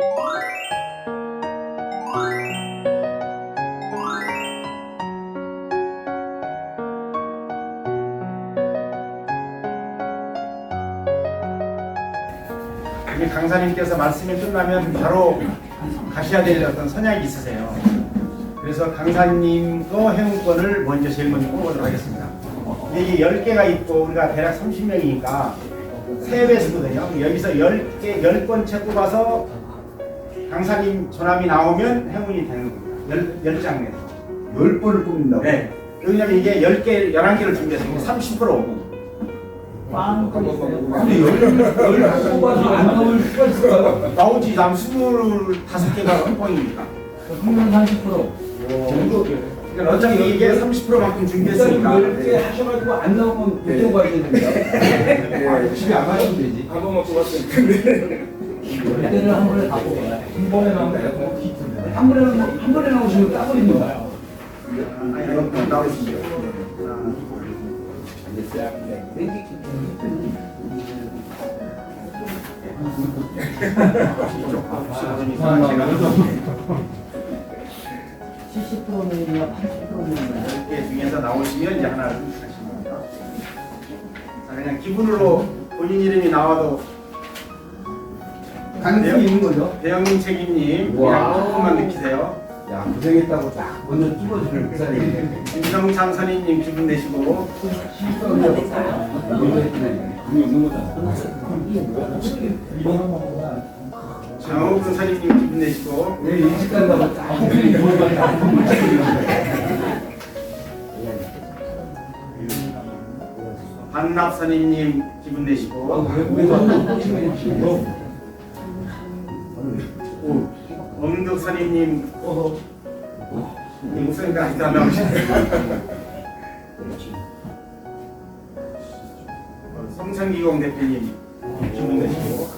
우리 강사님께서 말씀이 끝나면 바로 가셔야 될 어떤 선약이 있으세요. 그래서 강사님도 회원권을 제일 먼저 뽑아보도록 하겠습니다. 이게 10개가 있고 우리가 대략 30명이니까 3배수거든요. 여기서 10번째 뽑아서 강사님 전함이 나오면 행운이 되는 겁니다. 10장에서 10번을 뽑는다고? 네. 왜냐면 이게 10개, 11개를 준비했으니까 30%. 근데 10번 뽑아서 안 나올 수가 있어요? 나오지. 남 25개가 뻥이니까. 그러면 30%. 정도. 그러니까 어차피 이게 30%만큼 준비했으니까. 10개 하셔가지고 안 나오면 못 뽑아야 되는데. 집에 안 가시면 되지. 한 번만 뽑았으면 근데 10개를 한 번에 다 뽑아요. 한 번에 나오면 내가 히트인데. 한 번에 나오시면 따버리는 거야. 아니, 이거 나오시죠. (70%면) 80%면 10개 중에서 나오시면 이제 하나를 하시는 겁니다. 자, 그냥 기분으로 본인 이름이 나와도 가능성이 있는 거죠? 배영민 책임님 우와. 그냥 조금만 느끼세요. 야, 고생했다고 딱 먼저 찍어주는 그 사람이 김성창 선임님 기분 내시고 장호근 선임님 기분 내시고 내 일찍 간다고 딱 반납 선임님 기분 내시고 엄득 선임님 이 목소리가 아직도 안 나오시네요. 성천기공 대표님 기분 내시고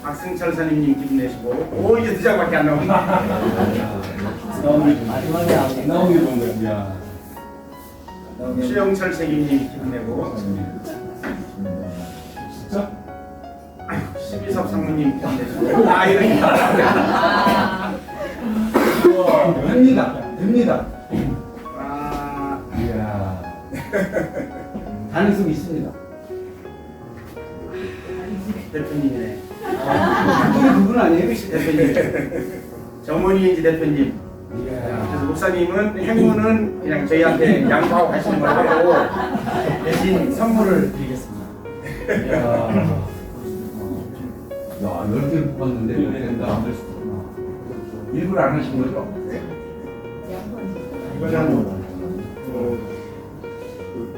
박승철 선임님 기분 내시고 오 이제 2장밖에 안 나오네. 나오게 본 거야. 최영철 책임님 기분 내고 진짜? 십이섭 상무님 기분 내시고 아 이러니까 됩니다. 아 이야. 가능성이 있습니다. 대표님이네. 그게 그분 아니에요? 대표님 정원희인지 대표님. 그래서 목사님은 행운은 그냥 저희한테 양보하고 가시는 걸 하고 대신 선물을 드리겠습니다. 야, 10개 뽑았는데 이렇게 된다. 일부러 안 하신 거죠? 이거는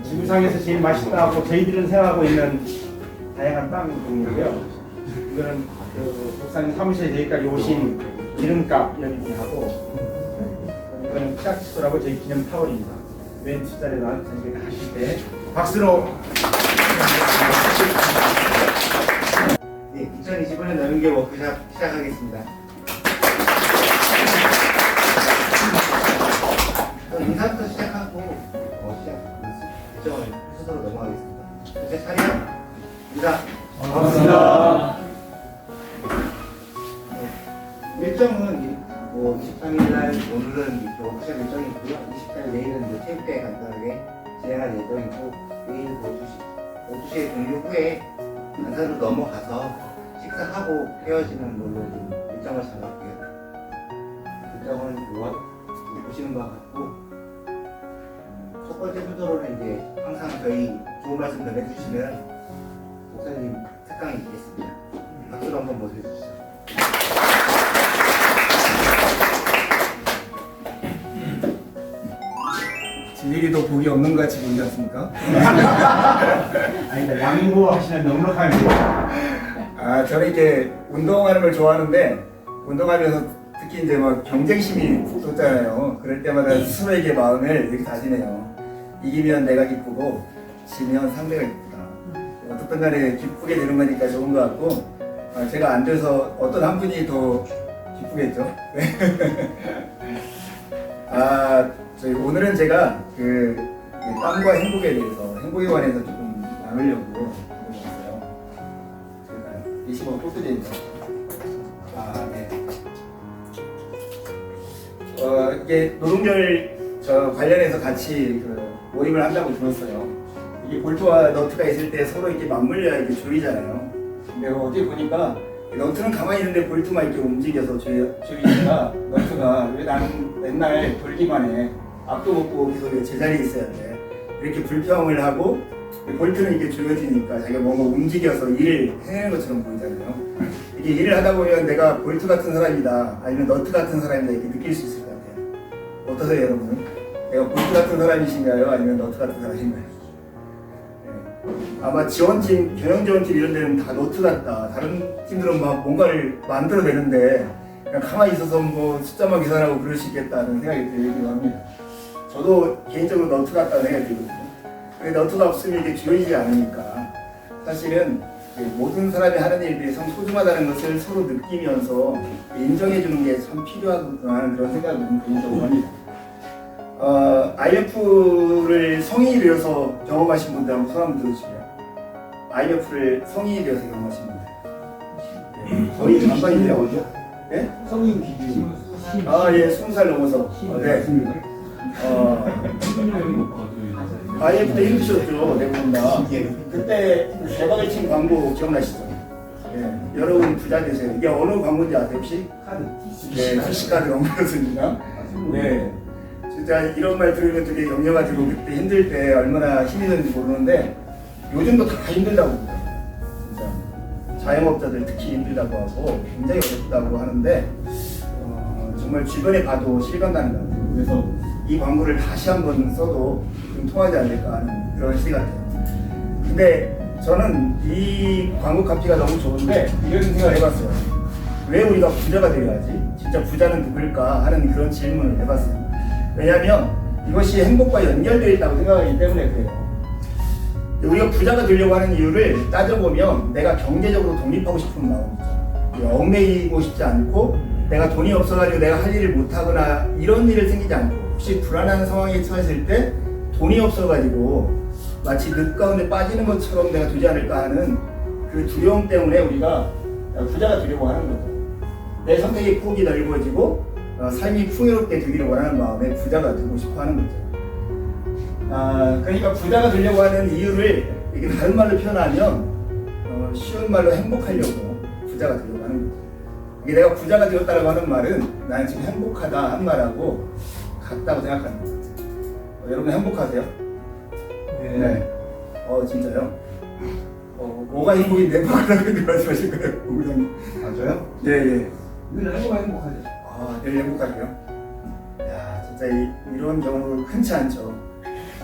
지구상에서 제일 맛있다고 저희들은 생각하고 있는 다양한 빵 종류고요. 이거는 그 목사님 사무실에 저희까지 오신 이름값 여기 하고 이거는 피자치소라고 저희 기념 타월입니다. 왼 뒷자리에다 저희가 가실 때 박수로. 네, 2025년 넘은게 워크샵 시작하겠습니다. 인사부터 시작하고 일정을 순서로 넘어가겠습니다. 제 차례요. 인사. 반갑습니다. 일정은 23일 날 오늘은 이렇게 워크샵 일정이 있고요. 24일 내일은 체육대회 간단하게 진행할 예정이고 내일 12시에 종료 후에 안산으로 넘어가서 식사하고 헤어지는 걸로 좀 일정을 잡았고요. 일정은 보시는 것 같고 첫 번째 순서로는 이제 항상 저희 좋은 말씀 전해주시는 목사님 특강이 있겠습니다. 박수로 한번 모셔주시죠. 진리기도 복이 없는 것 같이 보이지 않습니까? 아니 양보하시는 넉넉함이 아, 저는 이제 운동하는 걸 좋아하는데 운동하면서 특히 이제 뭐 경쟁심이 돋잖아요. 그럴 때마다 스스로에게 마음을 이렇게 다지네요. 이기면 내가 기쁘고 지면 상대가 기쁘다. 어떻든 간에 기쁘게 되는 거니까 좋은 것 같고 제가 안 돼서 어떤 한 분이 더 기쁘겠죠. 저희 오늘은 제가 그 땀과 행복에 대해서 행복에 관해서 조금 나누려고 왔어요. 제가 25 꽃들입니다. 이게 노동절 관련해서 같이 그 모임을 한다고 들었어요. 이게 볼트와 너트가 있을 때 서로 이렇게 맞물려야 이렇게 조이잖아요. 근데 어디 보니까 너트는 가만히 있는데 볼트만 이렇게 움직여서 조이니까 너트가 왜 나는 맨날 돌기만 해. 앞도 못 보고 계속 제자리에 있어야 돼. 이렇게 불평을 하고 볼트는 이렇게 조여지니까 자기가 뭔가 움직여서 일을 해내는 것처럼 보이잖아요. 이게 일을 하다 보면 내가 볼트 같은 사람이다 아니면 너트 같은 사람이다 이렇게 느낄 수 있을 것 같아요. 어떠세요 여러분? 내가 볼트 같은 사람이신가요? 아니면 너트 같은 사람인가요? 네. 아마 지원팀, 경영지원팀 이런 데는 다 너트 같다. 다른 팀들은 막 뭔가를 만들어내는데 그냥 가만히 있어서 뭐 숫자만 계산하고 그럴 수 있겠다는 생각이 들기도 합니다. 저도 개인적으로 너트 같다는 생각이 들거든요. 근데 너트가 없으면 이게 주어지지 않으니까 사실은 모든 사람이 하는 일들이 참 소중하다는 것을 서로 느끼면서 인정해주는 게 참 필요하구나 하는 그런 생각을 개인적으로 합니다. IMF를 성인이 되어서 경험하신 분들 한번 손 한번 들어주시고요. IMF를 성인이 되어서 경험하신 분들. 거의 반반인데요. 네? 성인 기준. 예, 20살 넘어서. 네. IMF 때 힘드셨죠, 대부분 다. 그때 대박을 친 광고 기억나시죠? 예, 여러분 부자 되세요. 이게 어느 광고인지 아세요, 혹시? 카드. 네, 캐시카드 광고였습니다. 네. 진짜 이런 말 들으면 되게 영려가지고 그때 힘들 때 얼마나 힘이 드는지 모르는데 요즘도 다 힘들다고 그래요. 진짜 자영업자들 특히 힘들다고 하고 굉장히 어렵다고 하는데 정말 주변에 봐도 실감나는 것 같아요. 그래서 이 광고를 다시 한번 써도 좀 통하지 않을까 하는 그런 시 같아요. 근데 저는 이 광고 카피가 너무 좋은데 이런 생각을 해봤어요. 왜 우리가 부자가 되어야지? 진짜 부자는 누굴까? 하는 그런 질문을 해봤어요. 왜냐하면 이것이 행복과 연결되어 있다고 생각하기 때문에 그래요. 우리가 부자가 되려고 하는 이유를 따져보면 내가 경제적으로 독립하고 싶은 마음이죠. 얽매이고 싶지 않고 내가 돈이 없어가지고 내가 할 일을 못하거나 이런 일을 생기지 않고 혹시 불안한 상황에 처했을 때 돈이 없어가지고 마치 늪 가운데 빠지는 것처럼 내가 되지 않을까 하는 그 두려움 때문에 우리가 부자가 되려고 하는 거죠. 내 선택의 폭이 넓어지고 삶이 풍요롭게 되기를 원하는 마음에 부자가 되고 싶어 하는 거죠. 그러니까 부자가 되려고 하는 이유를 이게 다른 말로 표현하면 쉬운 말로 행복하려고 부자가 되려고 하는 거죠. 이게 내가 부자가 되었다고 하는 말은 나는 지금 행복하다 한 말하고 같다고 생각하는 거죠. 여러분 행복하세요? 네. 진짜요? 뭐가 행복인데 행복하다고 말씀하실 거예요? 공부장님. 맞아요? 예. 늘 행복하죠. 늘 행복하게요? 야, 진짜 이런 경우 흔치 않죠.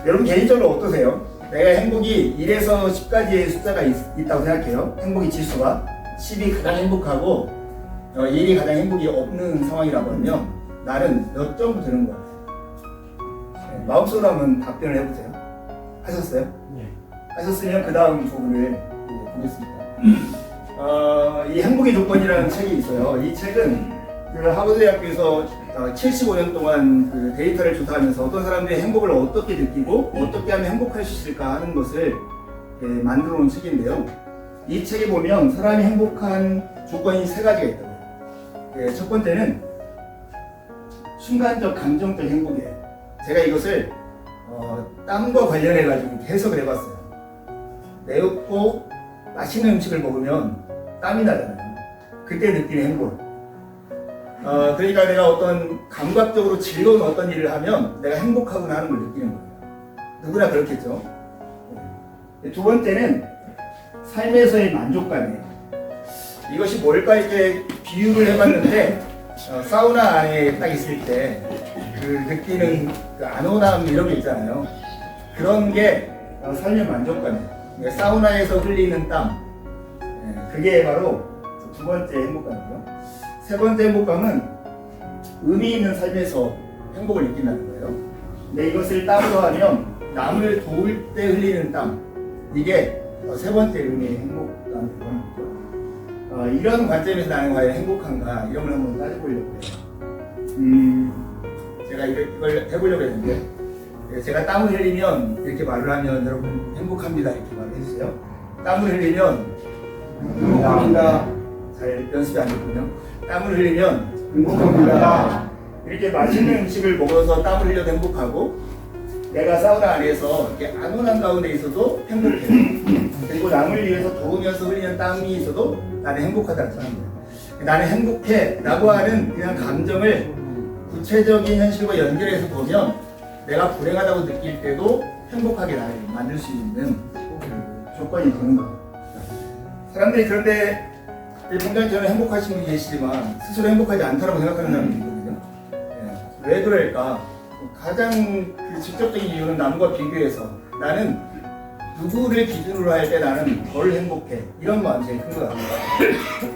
여러분 개인적으로 어떠세요? 내가 행복이 1에서 10까지의 숫자가 있다고 생각해요. 행복의 지수가 10이 가장 행복하고 1이 가장 행복이 없는 상황이라고 하면 나는 몇 정도 되는 것 같아요? 네, 마음속으로 한번 답변을 해보세요. 하셨어요? 네. 하셨으면 그 다음 부분을 보겠습니다. 이 행복의 조건이라는 책이 있어요. 이 책은 그 하버드 대학교에서 75년 동안 그 데이터를 조사하면서 어떤 사람들이 행복을 어떻게 느끼고 어떻게 하면 행복할 수 있을까 하는 것을 만들어 놓은 책인데요. 이 책에 보면 사람이 행복한 조건이 3가지가 있다고요. 첫 번째는 순간적 감정적 행복이에요. 제가 이것을 땀과 관련해 가지고 해석을 해봤어요. 매웠고 맛있는 음식을 먹으면 땀이 나잖아요. 그때 느끼는 행복. 그러니까 내가 어떤 감각적으로 즐거운 어떤 일을 하면 내가 행복하구나 하는 걸 느끼는 거예요. 누구나 그렇겠죠. 두 번째는 삶에서의 만족감이에요. 이것이 뭘까 이렇게 비유를 해봤는데 사우나 안에 딱 있을 때 그 느끼는 그 안온함 이런 게 있잖아요. 그런 게 삶의 만족감이에요. 그러니까 사우나에서 흘리는 땀, 그게 바로 두 번째 행복감이고요. 세 번째 행복감은 의미 있는 삶에서 행복을 느낀다는 거예요. 근데 이것을 땀으로 하면 남을 도울 때 흘리는 땀, 이게 세 번째 의미의 행복감이라고 하는 거죠. 이런 관점에서 나는 과연 행복한가 이런 걸 한번 따져보려고 해요. 제가 이걸 해보려고 했는데 제가 땀을 흘리면 이렇게 말을 하면 여러분 행복합니다 이렇게 말을 해주세요. 땀을 흘리면 행복합니다. 잘 연습이 안 됐군요. 땀을 흘리면 행복합니다. 이렇게 맛있는 음식을 먹어서 땀을 흘려도 행복하고, 내가 사우나 안에서 이렇게 안온한 가운데 있어도 행복해. 그리고 남을 위해서 더우면서 흘리는 땀이 있어도 나는 행복하다는 사람이야. 나는 행복해 라고 하는 그냥 감정을 구체적인 현실과 연결해서 보면 내가 불행하다고 느낄 때도 행복하게 나를 만들 수 있는 조건이 되는 거예요. 사람들이 그런데 굉장히 저는 행복하신 분이 계시지만 스스로 행복하지 않다고 생각하는 사람들이 있거든요. 왜 그럴까? 가장 그 직접적인 이유는 남과 비교해서 나는 누구를 기준으로 할 때 나는 덜 행복해, 이런 마음이 제일 큰 것 같아요.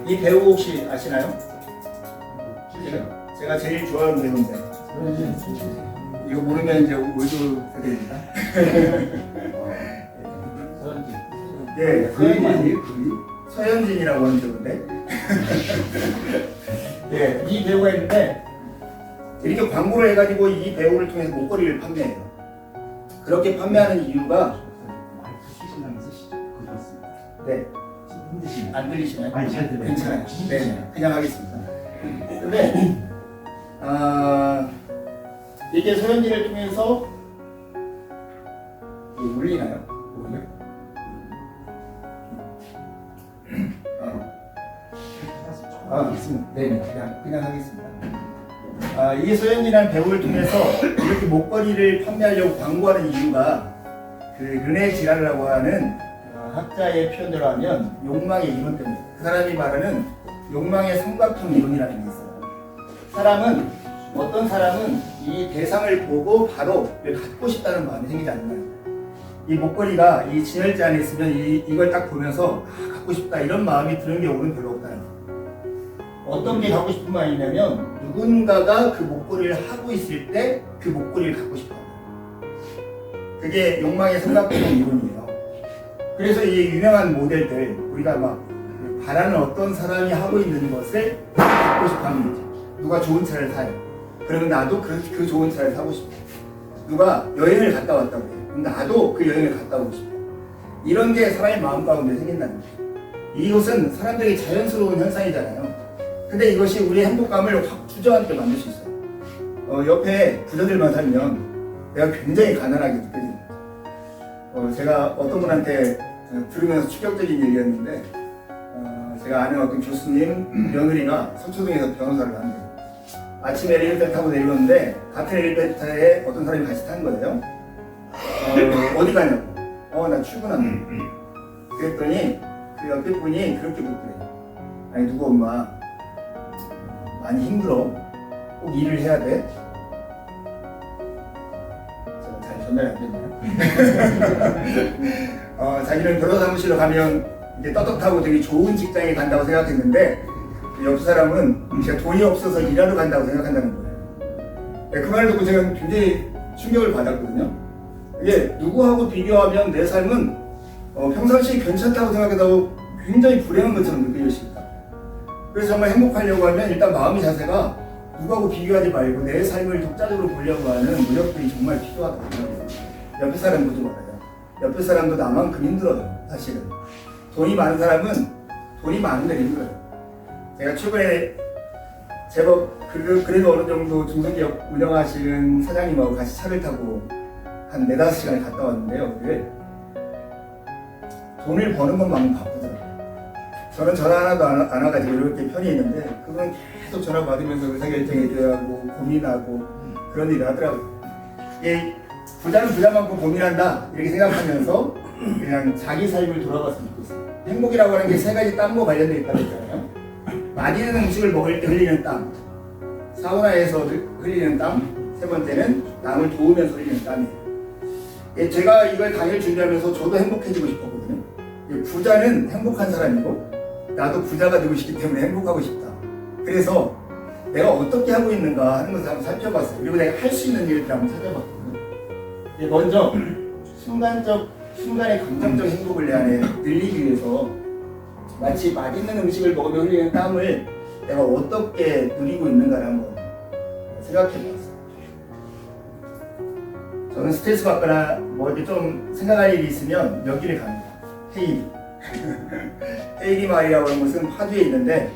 이 배우 혹시 아시나요? 제가 제일 좋아하는 배우인데 이거 모르면 이제 올드 세대입니다. 예, 서현진이라고 하는 배우인데 예, 이 배우가 있는데 이렇게 광고를 해가지고 이 배우를 통해서 목걸이를 판매해요. 그렇게 판매하는 이유가 네, 안 들리시나요? 아니, 잘 들려요. 괜찮아요. 네, 그냥 하겠습니다. 근데 이게 서현진을 통해서 이게 울리나요? 울려? 있습니다. 네, 그냥 하겠습니다. 이게 서현진이라는 배우를 통해서 이렇게 목걸이를 판매하려고 광고하는 이유가 그 르네 지랄라고 하는 학자의 표현대로 하면 욕망의 이론 때문에, 그 사람이 말하는 욕망의 삼각형 이론이라는 게 있어요. 어떤 사람은 이 대상을 보고 바로 갖고 싶다는 마음이 생기지 않나요? 이 목걸이가 이 진열재 안에 있으면 이걸 딱 보면서 갖고 싶다 이런 마음이 드는 경우는 별로 없다는 거예요. 어떤 게 갖고 싶은 마음이냐면 누군가가 그 목걸이를 하고 있을 때 그 목걸이를 갖고 싶어 합니다. 그게 욕망의 삼각형 이론이에요. 그래서 이 유명한 모델들, 우리가 막 바라는 어떤 사람이 하고 있는 것을 갖고 싶어 하는 거죠. 누가 좋은 차를 사요. 그러면 나도 그 좋은 차를 사고 싶어. 누가 여행을 갔다 왔다고 해요. 그럼 나도 그 여행을 갔다 오고 싶어. 이런 게 사람의 마음 가운데 생긴다는 거죠. 이것은 사람들에게 자연스러운 현상이잖아요. 근데 이것이 우리의 행복감을 확 주저앉게 만들 수 있어요. 옆에 부자들만 살면 내가 굉장히 가난하게 느껴집니다. 제가 어떤 분한테 들으면서 충격적인 얘기였는데, 제가 아는 어떤 교수님 며느리가 서초동에서 변호사를 한대요. 아침에 엘리베이터 타고 내려오는데 같은 엘리베이터에 어떤 사람이 같이 탄 거예요. 어디 가냐고. 나 출근한다. 그랬더니 그 옆에 분이 그렇게 묻더래요. 아니 누구 엄마 많이 힘들어? 꼭 일을 해야 돼? 제가 잘 전달이 안 됐나요? 자기는 변호사 사무실로 가면 이제 떳떳하고 되게 좋은 직장에 간다고 생각했는데 옆 사람은 제가 돈이 없어서 일하러 간다고 생각한다는 거예요. 네, 그 말을 듣고 제가 굉장히 충격을 받았거든요. 이게 누구하고 비교하면 내 삶은 평상시에 괜찮다고 생각해도 굉장히 불행한 것처럼 느껴질 수 있다. 그래서 정말 행복하려고 하면 일단 마음의 자세가 누구하고 비교하지 말고 내 삶을 독자적으로 보려고 하는 노력들이 정말 필요하다고 생각해요. 옆에 사람 보지 말아요. 옆에 사람도 나만큼 힘들어요. 사실은 돈이 많은 사람은 돈이 많은 데 힘들어요. 제가 최근에 제법 그래도 어느 정도 중소기업 운영하시는 사장님하고 같이 차를 타고 한 4-5시간을 갔다 왔는데요. 돈을 버는 것만은 바쁘더라고요. 저는 전화 하나도 안 와가지고 이렇게 편히 있는데 그건 계속 전화 받으면서 의사결정해줘야 하고 고민하고 그런 일을 하더라고요. 부자는 부자만큼 고민한다 이렇게 생각하면서 그냥 자기 삶을 돌아봤으면 좋겠어요. 행복이라고 하는 게 3가지 땀과 관련되어 있다고 했잖아요. 맛있는 음식을 먹을 때 흘리는 땀, 사우나에서 흘리는 땀, 3번째는 남을 도우면서 흘리는 땀이에요. 제가 이걸 강의를 준비하면서 저도 행복해지고 싶었거든요. 부자는 행복한 사람이고 나도 부자가 되고 싶기 때문에 행복하고 싶다. 그래서 내가 어떻게 하고 있는가 하는 것을 한번 살펴봤어요. 그리고 내가 할 수 있는 일을 한번 찾아봤거든요. 먼저 순간의 감정적 행복을 내 안에 늘리기 위해서 마치 맛있는 음식을 먹으며 흘리는 땀을 내가 어떻게 누리고 있는가를 한번 생각해봤어요. 저는 스트레스 받거나 뭐 이렇게 좀 생각할 일이 있으면 여기를 갑니다. 헤이리. 헤이리 마을이라고 하는 곳은 파주에 있는데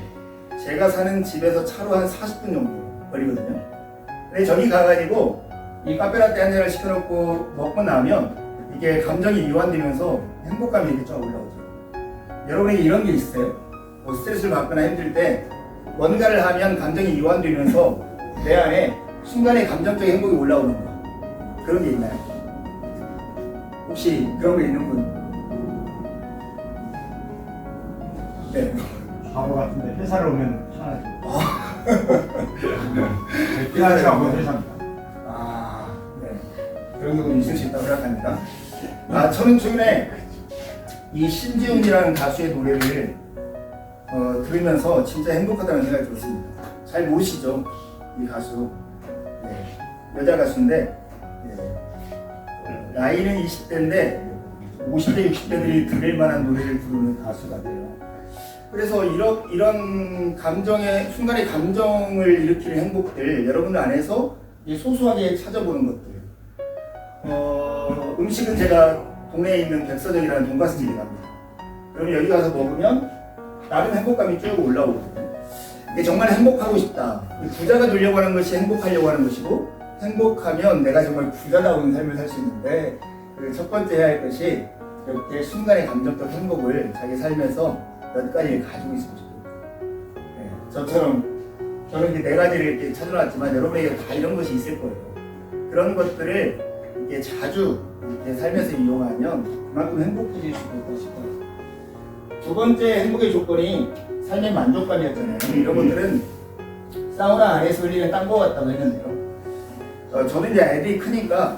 제가 사는 집에서 차로 한 40분 정도 걸리거든요. 근데 저기 가가지고 이 카페라떼 한 잔을 시켜놓고 먹고 나면 이게 감정이 이완되면서 행복감이 이렇게 쫙 올라오죠. 여러분에게 이런 게 있어요? 뭐 스트레스를 받거나 힘들 때 뭔가를 하면 감정이 이완되면서 내 안에 순간에 감정적인 행복이 올라오는 거. 그런 게 있나요? 혹시 그런 게 있는 분? 네. 바보 같은데 회사를 오면 편하지. 회사를 회사가 오면. 회사입니다. 아, 네. 그런 부분이 있을 수 있다고 생각합니다. 저는 최근에 이 신지웅이라는 가수의 노래를 들으면서 진짜 행복하다는 생각이 들었습니다. 잘 모르시죠? 이 가수. 네. 여자 가수인데, 나이는 20대인데, 50대, 60대들이 들을 만한 노래를 부르는 가수가 돼요. 그래서 이런 감정의, 순간의 감정을 일으키는 행복들, 여러분 안에서 소소하게 찾아보는 것들. 음식은 제가 동네에 있는 백서정이라는 돈가스 집에 갑니다. 그러면 여기 가서 먹으면 나름 행복감이 쭉 올라오거든요. 이게 정말 행복하고 싶다. 부자가 되려고 하는 것이 행복하려고 하는 것이고, 행복하면 내가 정말 부자다운 삶을 살 수 있는데, 그 첫 번째 해야 할 것이 이렇게 순간의 감정적 행복을 자기 삶에서 몇 가지를 가지고 있으면 좋겠다. 네, 저처럼 저는 이제 4가지를 이렇게 찾아놨지만 여러분에게 다 이런 것이 있을 거예요. 그런 것들을 이렇게 자주 이렇게 삶에서 이용하면 그만큼 행복해질 수 있겠다 싶어요. 두 번째 행복의 조건이 삶의 만족감이었잖아요. 이런 것들은 사우나 안에서 흘리는 땀과 같다고 했는데요. 저는 이제 애들이 크니까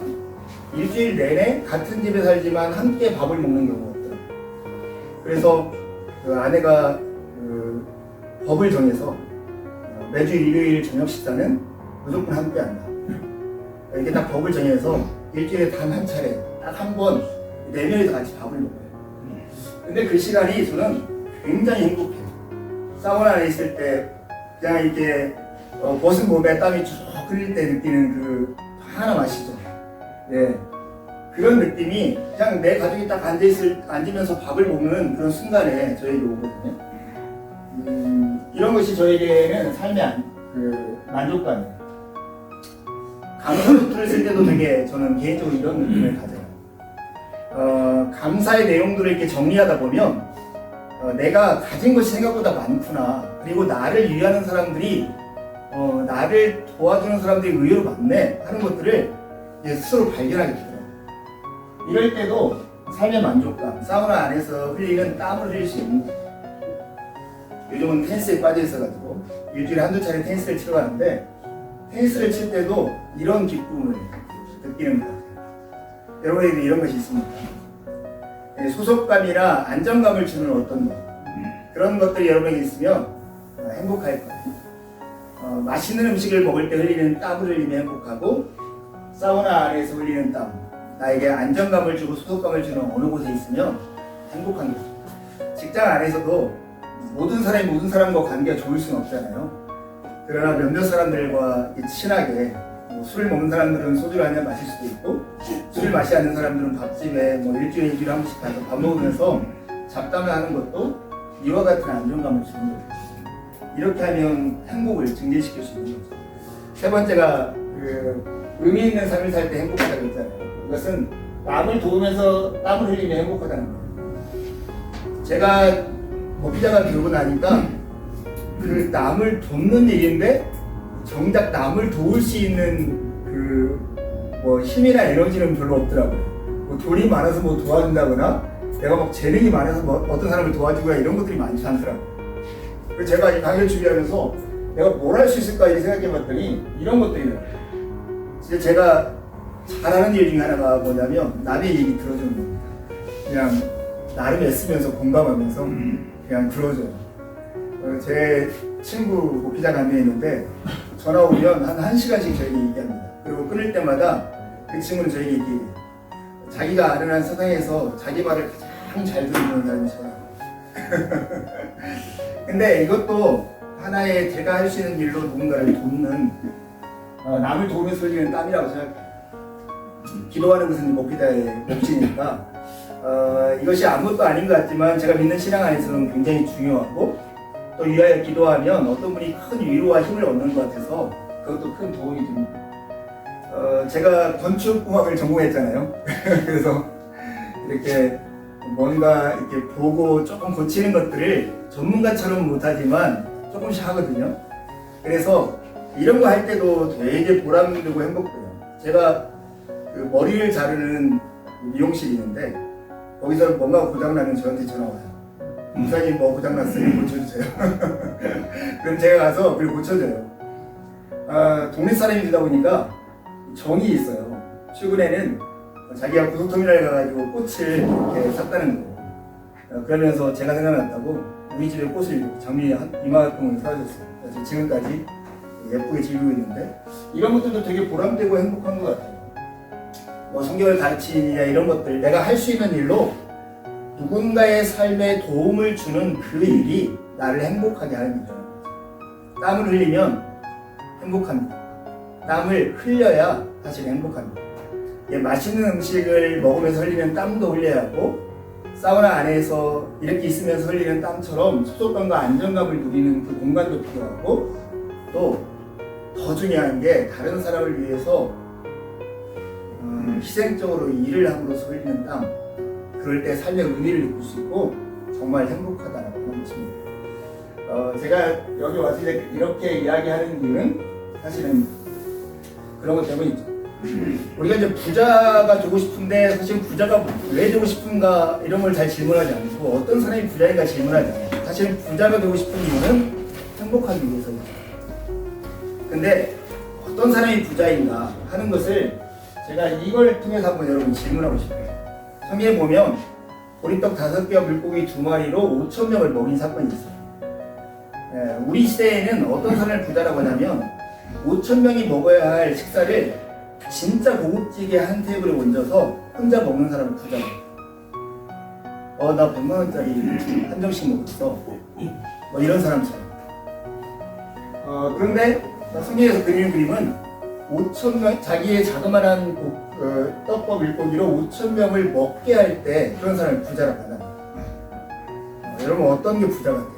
일주일 내내 같은 집에 살지만 함께 밥을 먹는 경우가 없더라고요. 그래서 그 아내가 그 법을 정해서 매주 일요일 저녁 식사는 무조건 함께 한다. 이렇게 딱 법을 정해서 일주일에 단 한 차례, 딱 한 번, 4명이서 같이 밥을 먹어요. 근데 그 시간이 저는 굉장히 행복해요. 사우나 안에 있을 때 그냥 이렇게 벗은 몸에 땀이 쭉 흘릴 때 느끼는 그 하나 아시죠? 예. 그런 느낌이 그냥 내 가족이 딱 앉으면서 밥을 먹는 그런 순간에 저에게 오거든요. 이런 것이 저에게는 삶의 만족감이에요. 감사 노트를 쓸 때도 되게 저는 개인적으로 이런 느낌을 가져요. 감사의 내용들을 이렇게 정리하다 보면 내가 가진 것이 생각보다 많구나. 그리고 나를 위하는 사람들이 나를 도와주는 사람들이 의외로 많네 하는 것들을 스스로 발견하게 돼요. 이럴 때도 삶의 만족감, 사우나 안에서 흘리는 땀을 흘릴 수 있는 거예요. 요즘은 테니스에 빠져 있어가지고 일주일에 한두 차례 테니스를 치러 가는데 테니스를 칠 때도 이런 기쁨을 느끼는 것 같아요. 여러분에게 이런 것이 있습니다. 소속감이나 안정감을 주는 어떤 것, 그런 것들이 여러분에게 있으면 행복할 거예요. 맛있는 음식을 먹을 때 흘리는 땀을 흘리면 행복하고, 사우나 안에서 흘리는 땀, 나에게 안정감을 주고 소속감을 주는 어느 곳에 있으면 행복한 거죠. 직장 안에서도 모든 사람이 모든 사람과 관계가 좋을 수는 없잖아요. 그러나 몇몇 사람들과 친하게, 술을 먹는 사람들은 소주를 한 잔 마실 수도 있고, 술을 마시지 않는 사람들은 밥집에 일주일에 한 번씩 가서 밥 먹으면서 잡담을 하는 것도 이와 같은 안정감을 주는 거죠. 이렇게 하면 행복을 증진시킬 수 있는 거죠. 세 번째가 의미 있는 삶을 살 때 행복하다고 했잖아요. 이것은 남을 도우면서 땀을 흘리면 행복하다는 거예요. 제가 피자가 되고 나니까 그 남을 돕는 일인데 정작 남을 도울 수 있는 힘이나 에너지는 별로 없더라고요. 돈이 많아서 도와준다거나 내가 재능이 많아서 어떤 사람을 도와주거나 이런 것들이 많지 않더라고요. 그래서 제가 이 강의를 준비하면서 내가 뭘 할 수 있을까 이렇게 생각해 봤더니 이런 것들이에요. 진짜 제가 잘하는 일 중에 하나가 뭐냐면 남의 얘기 들어주는 겁니다. 그냥 나름 애쓰면서 공감하면서 그냥 들어줘요. 제 친구 피자 가게에 있는데 전화 오면 한 1시간씩 저에게 얘기합니다. 그리고 끊을 때마다 그 친구는 저에게 얘기해요. 자기가 아는 한 세상에서 자기 말을 가장 잘 듣는 사람이 저예요. 근데 이것도 하나의 제가 할 수 있는 일로 누군가를 돕는, 남을 도우면서 흘리는 땀이라고 생각해요. 기도하는 것은 목피다의 몫이니까 이것이 아무것도 아닌 것 같지만 제가 믿는 신앙 안에서는 굉장히 중요하고, 또 위하여 기도하면 어떤 분이 큰 위로와 힘을 얻는 것 같아서 그것도 큰 도움이 됩니다. 제가 건축공학을 전공했잖아요. 그래서 이렇게 뭔가 이렇게 보고 조금 고치는 것들을 전문가처럼 못하지만 조금씩 하거든요. 그래서 이런 거 할 때도 되게 보람되고 행복해요. 제가 그 머리를 자르는 미용실이 있는데 거기서 뭔가 고장나면 저한테 전화 와요. 목사님 뭐 고장났으니 고쳐주세요. 그럼 제가 가서 그걸 고쳐줘요. 동네 사람이다 보니까 정이 있어요. 최근에는 자기가 고속터미널에 가가지고 꽃을 이렇게 샀다는 거. 그러면서 제가 생각났다고 우리 집에 꽃을 장미 한 이만큼을 사줬어요. 그래서 지금까지 예쁘게 지우고 있는데 이런 것들도 되게 보람되고 행복한 것 같아요. 뭐 성경을 가르치냐 이런 것들 내가 할 수 있는 일로 누군가의 삶에 도움을 주는 그 일이 나를 행복하게 하는 일이에요. 땀을 흘리면 행복합니다. 땀을 흘려야 사실 행복합니다. 맛있는 음식을 먹으면서 흘리는 땀도 흘려야 하고 사우나 안에서 이렇게 있으면서 흘리는 땀처럼 소속감과 안정감을 누리는 그 공간도 필요하고 또 더 중요한 게 다른 사람을 위해서 희생적으로 일을 함으로써 흘리는 땀 그럴 때 삶의 의미를 느낄 수 있고 정말 행복하다라고 하는 것입니다. 제가 여기 와서 이렇게 이야기하는 이유는 사실은 그런 것 때문이죠. 우리가 이제 부자가 되고 싶은데 사실 부자가 왜 되고 싶은가 이런 걸 잘 질문하지 않고 어떤 사람이 부자인가 질문하지 않아요. 사실은 부자가 되고 싶은 이유는 행복하기 위해서입니다. 근데 어떤 사람이 부자인가 하는 것을 제가 이걸 통해서 한번 여러분 질문하고 싶어요. 성경에 보면 보리떡 5개와 물고기 2마리로 5,000명을 먹인 사건이 있어요. 우리 시대에는 어떤 사람을 부자라고 하냐면 5,000명이 먹어야 할 식사를 진짜 고급지게 한 테이블에 얹어서 혼자 먹는 사람을 부자라고 해요. 나 100만 원짜리 한정식 먹었어. 뭐 이런 사람처럼. 그런데 성경에서 그리는 그림은 5,000명, 자기의 자그마한 떡과 물고기로 5,000명을 먹게 할 때 그런 사람을 부자라고 한다. 여러분 어떤 게 부자 같아요?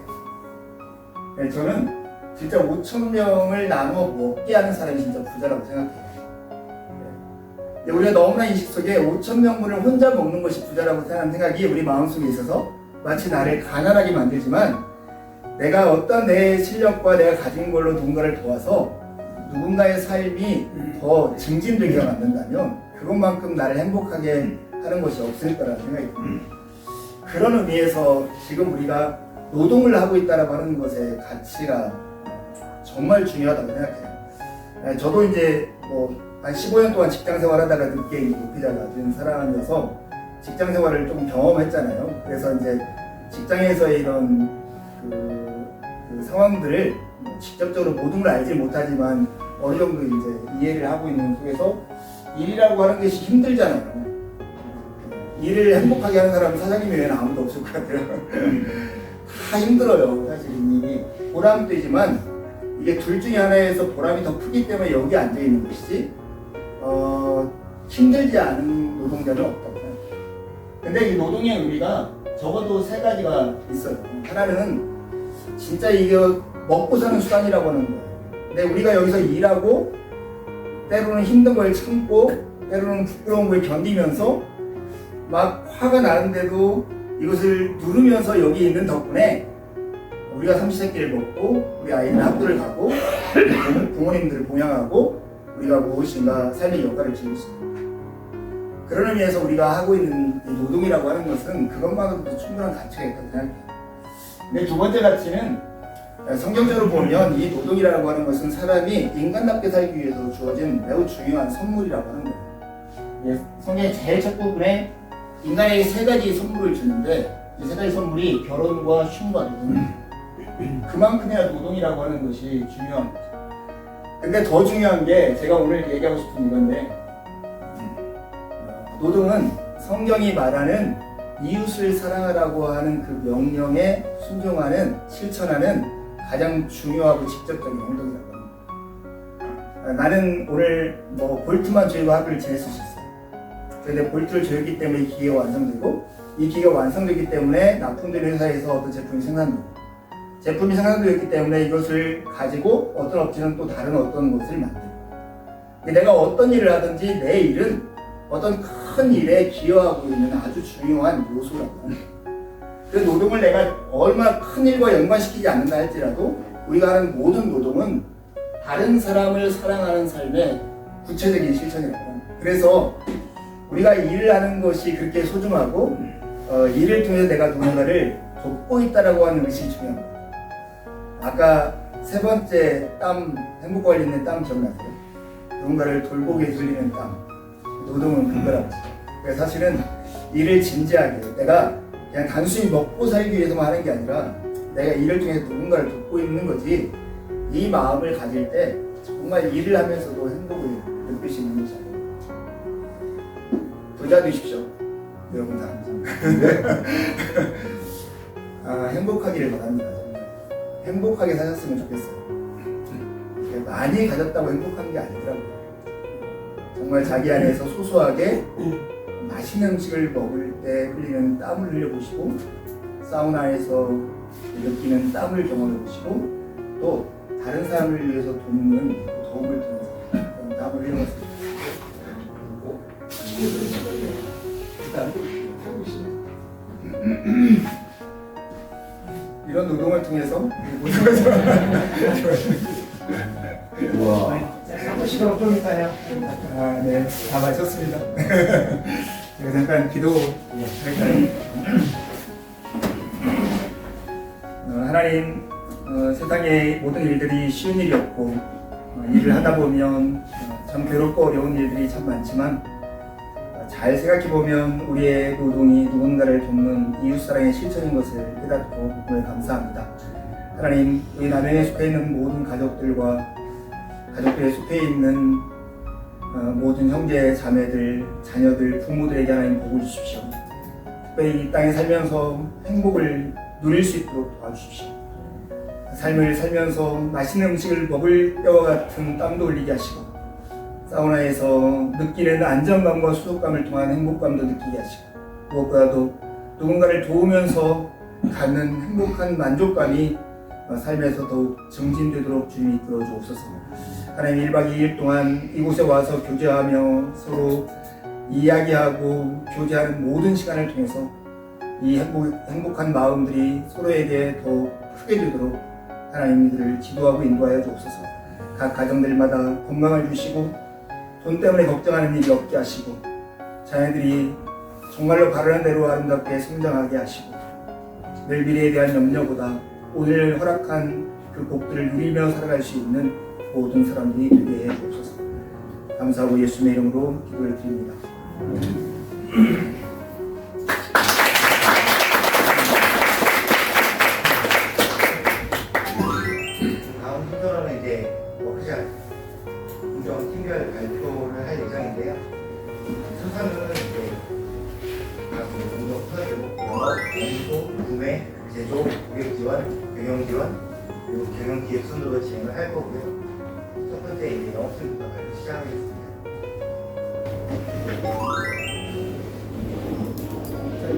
네, 저는 진짜 5,000명을 나눠 먹게 하는 사람이 진짜 부자라고 생각해요. 네. 우리가 너무나 인식 속에 5,000명분을 혼자 먹는 것이 부자라고 생각하는 생각이 우리 마음속에 있어서 마치 나를 가난하게 만들지만 내가 어떤 내 실력과 내가 가진 걸로 누군가를 도와서 누군가의 삶이 더 증진되게 만든다면 그것만큼 나를 행복하게 하는 것이 없을 거라는 생각이 듭니다. 그런 의미에서 지금 우리가 노동을 하고 있다고 하는 것의 가치가 정말 중요하다고 생각해요. 저도 이제 한 15년 동안 직장 생활하다가 늦게 높이자 낮은 사람이어서 직장 생활을 좀 경험했잖아요. 그래서 이제 직장에서의 이런 그 상황들을 직접적으로 모든 걸 알지 못하지만 어느 정도 이제 이해를 하고 있는 속에서 일이라고 하는 것이 힘들잖아요. 일을 행복하게 하는 사람은 사장님 외에는 아무도 없을 것 같아요. 다 힘들어요. 사실 이 일이 보람도 있지만 이게 둘 중에 하나에서 보람이 더 크기 때문에 여기 앉아 있는 것이지 힘들지 않은 노동자는 없다고 생각해요. 근데 이 노동의 의미가 적어도 3가지가 있어요. 하나는 진짜 이게 먹고 사는 수단이라고 하는 거예요. 근데 우리가 여기서 일하고 때로는 힘든 걸 참고 때로는 부끄러운 걸 견디면서 막 화가 나는데도 이것을 누르면서 여기 있는 덕분에 우리가 삼시세끼를 먹고 우리 아이는 학교를 가고 부모님들을 봉양하고 우리가 무엇인가 삶의 역할을 지을 수 있습니다. 그런 의미에서 우리가 하고 있는 이 노동이라고 하는 것은 그것만으로도 충분한 가치가 있다고 생각해요. 근데 두 번째 가치는 성경적으로 보면 이 노동이라고 하는 것은 사람이 인간답게 살기 위해서 주어진 매우 중요한 선물이라고 하는 거예요. 성경의 제일 첫 부분에 인간에게 3가지 선물을 주는데 이 3가지 선물이 결혼과 쉼과 노동. 그만큼이나 노동이라고 하는 것이 중요합니다. 근데 더 중요한 게 제가 오늘 얘기하고 싶은 이건데 노동은 성경이 말하는 이웃을 사랑하라고 하는 그 명령에 순종하는 실천하는 가장 중요하고 직접적인 행동이라고 합니다. 나는 오늘 볼트만 조이고 하루를 지낼 수 있어요. 그런데 볼트를 조였기 때문에 이 기계가 완성되고 이 기계가 완성되기 때문에 납품된 회사에서 어떤 제품이 생산되고 제품이 생산되었기 때문에 이것을 가지고 어떤 업체는 또 다른 어떤 것을 만들고, 내가 어떤 일을 하든지 내 일은 어떤 큰 일에 기여하고 있는 아주 중요한 요소라고. 그 노동을 내가 얼마나 큰 일과 연관시키지 않는다 할지라도 우리가 하는 모든 노동은 다른 사람을 사랑하는 삶의 구체적인 실천이라고. 그래서 우리가 일을 하는 것이 그렇게 소중하고 일을 통해서 내가 누군가를 돕고 있다라고 하는 것이 중요합니다. 아까 세 번째 행복 관련된 땀 기억나세요? 누군가를 돌보기 위해서 흘리는 땀. 노동은 그거라고. 그래서 사실은 일을 진지하게 내가 그냥 단순히 먹고 살기 위해서만 하는 게 아니라 내가 일을 통해 누군가를 돕고 있는 거지, 이 마음을 가질 때 정말 일을 하면서도 행복을 느낄 수 있는 거잖아요. 부자 되십시오. 여러분 다. 행복하기를 바랍니다. 정말. 행복하게 사셨으면 좋겠어요. 많이 가졌다고 행복한 게 아니더라고요. 정말 자기 안에서 소소하게 맛있는 음식을 먹을 때 흘리는 땀을 흘려보시고, 사우나에서 느끼는 땀을 경험해보시고, 또 다른 사람을 위해서 돕는 도움을 통해서 그런 땀을 흘려봤습니다. 이런 노동을 통해서 모든 것을 우와. 사무실로 좀 있어요. 네, 다 마쳤습니다. 제가 잠깐 기도할까요? 하나님, 세상의 모든 일들이 쉬운 일이 없고 일을 하다 보면 참 괴롭고 어려운 일들이 참 많지만 잘 생각해보면 우리의 노동이 누군가를 돕는 이웃사랑의 실천인 것을 깨닫고 오늘 감사합니다. 하나님, 우리 남양에 속해 있는 모든 가족들에 속해 있는 모든 형제, 자매들, 자녀들, 부모들에게 하나님 복을 주십시오. 특별히 이 땅에 살면서 행복을 누릴 수 있도록 도와주십시오. 삶을 살면서 맛있는 음식을 먹을 때와 같은 땀도 흘리게 하시고, 사우나에서 느끼는 안정감과 수족감을 통한 행복감도 느끼게 하시고, 무엇보다도 누군가를 도우면서 갖는 행복한 만족감이 삶에서 더욱 증진되도록 주님이 이끌어 주옵소서. 하나님, 1박 2일 동안 이곳에 와서 교제하며 서로 이야기하고 교제하는 모든 시간을 통해서 이 행복한 마음들이 서로에게 더 크게 되도록 하나님 이들을 지도하고 인도하여 주옵소서. 각 가정들마다 건강을 주시고 돈 때문에 걱정하는 일이 없게 하시고, 자녀들이 정말로 바라는 대로 아름답게 성장하게 하시고, 내일 미래에 대한 염려보다 오늘 허락한 그 복들을 누리며 살아갈 수 있는 모든 사람들이 되게 해 주옵소서. 감사하고 예수님의 이름으로 기도를 드립니다. 다음 순서로는 이제 워크샵 운영 팀별 발표를 할 예정인데요. 순서는 이제 운영 투자되고 영업, 공소, 구매, 제조, 고객 지원, 경영 지원, 그리고 경영 기획 순으로 진행을 할 거고요. 첫 번째 이제 영업팀부터 발표 시작하겠습니다.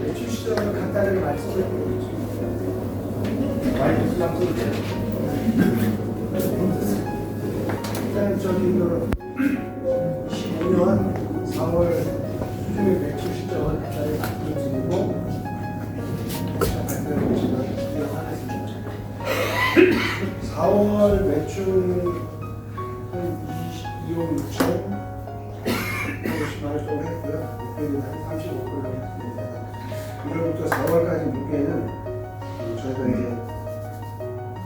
매출 시점을 간단하게 말씀을 드리겠습니다. 많이 부담스러워도 돼요. 일단 저기 25년 4월 수주의 매출 시점을 간단히 말씀드리고 발표하겠습니다. 4월 매출은 22억 6천 50만 원 정도 했고요. 목표는 한 35% 정도 했습니다. 1월부터 4월까지 무게는 저희가 이제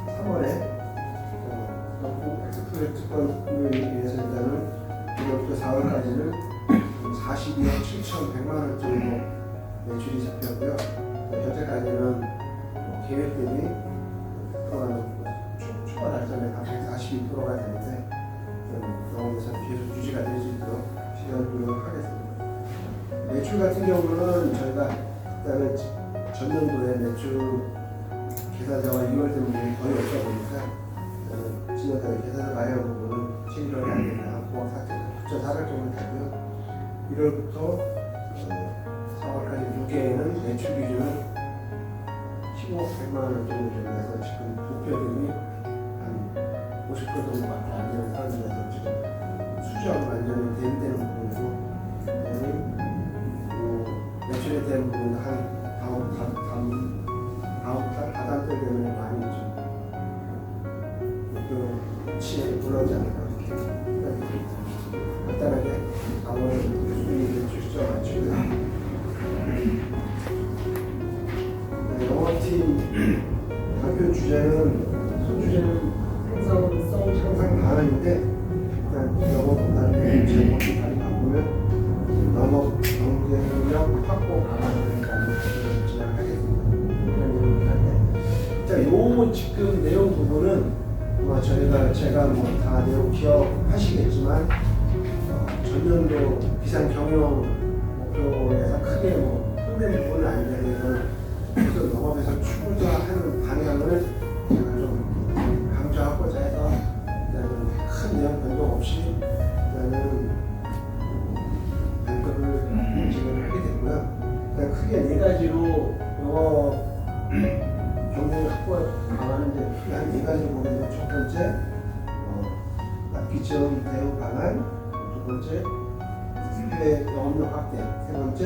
3월에 프로젝트권을 위해서 일단은 1월부터 4월까지는 42억 7,100만 원 정도 매출이 잡혔고요. 현재까지는 계획 대비 초과 달성에 142%가 되는데 영업에서 계속 유지가 될 수 있도록 시간을 노력하겠습니다. 매출 같은 경우는 저희가 일단은 전년도에 매출 계산서가 2월 때문에 거의 없다 보니까 지난달에 계산서 발행 부분은 7월에 안 된다. 9억 4천 9,400 정도 되고요. 1월부터 4월까지 6개에는 매출 기준은 15억 100만 원 정도 되면서 지금 목표금이 한 50% 정도밖에 안 되는 상황에서 지금 수주하고 완전히 대응되는 부분이고, 매출에 대한 부분은 한 다음 달 하단때 되면 많이 좀 목표치에 불러오지 않을까 이렇게 생각이 듭니다. 간단하게 강원 수익을 주시죠 맞추고요. 영어팀 발표 주제는 소주제는 항상 다른데 일단 영어보다는 제목이 많이 바꾸면 영어 경쟁력 확보 방안을 진행하겠습니다. 자, 요 지금 내용 부분은 제가 뭐 다 내용 기억하시겠지만 전년도 비상 경영 목표에서 크게 뭐 힘든 부분은 아니더라도 그래서 영업에서 추구하는 방향을 제가 좀 강조하고자 해서 일단은 큰 내용 변동 없이 일단은 발표를 진행을 하게 됐고요. 일단 크게 네 가지로 영업 경쟁 확보 방안인데 크게 한 네 가지로 보게 되면 첫 번째 납기 지원 대응 방안, 두 번째 해외 영업력 확대, 세 번째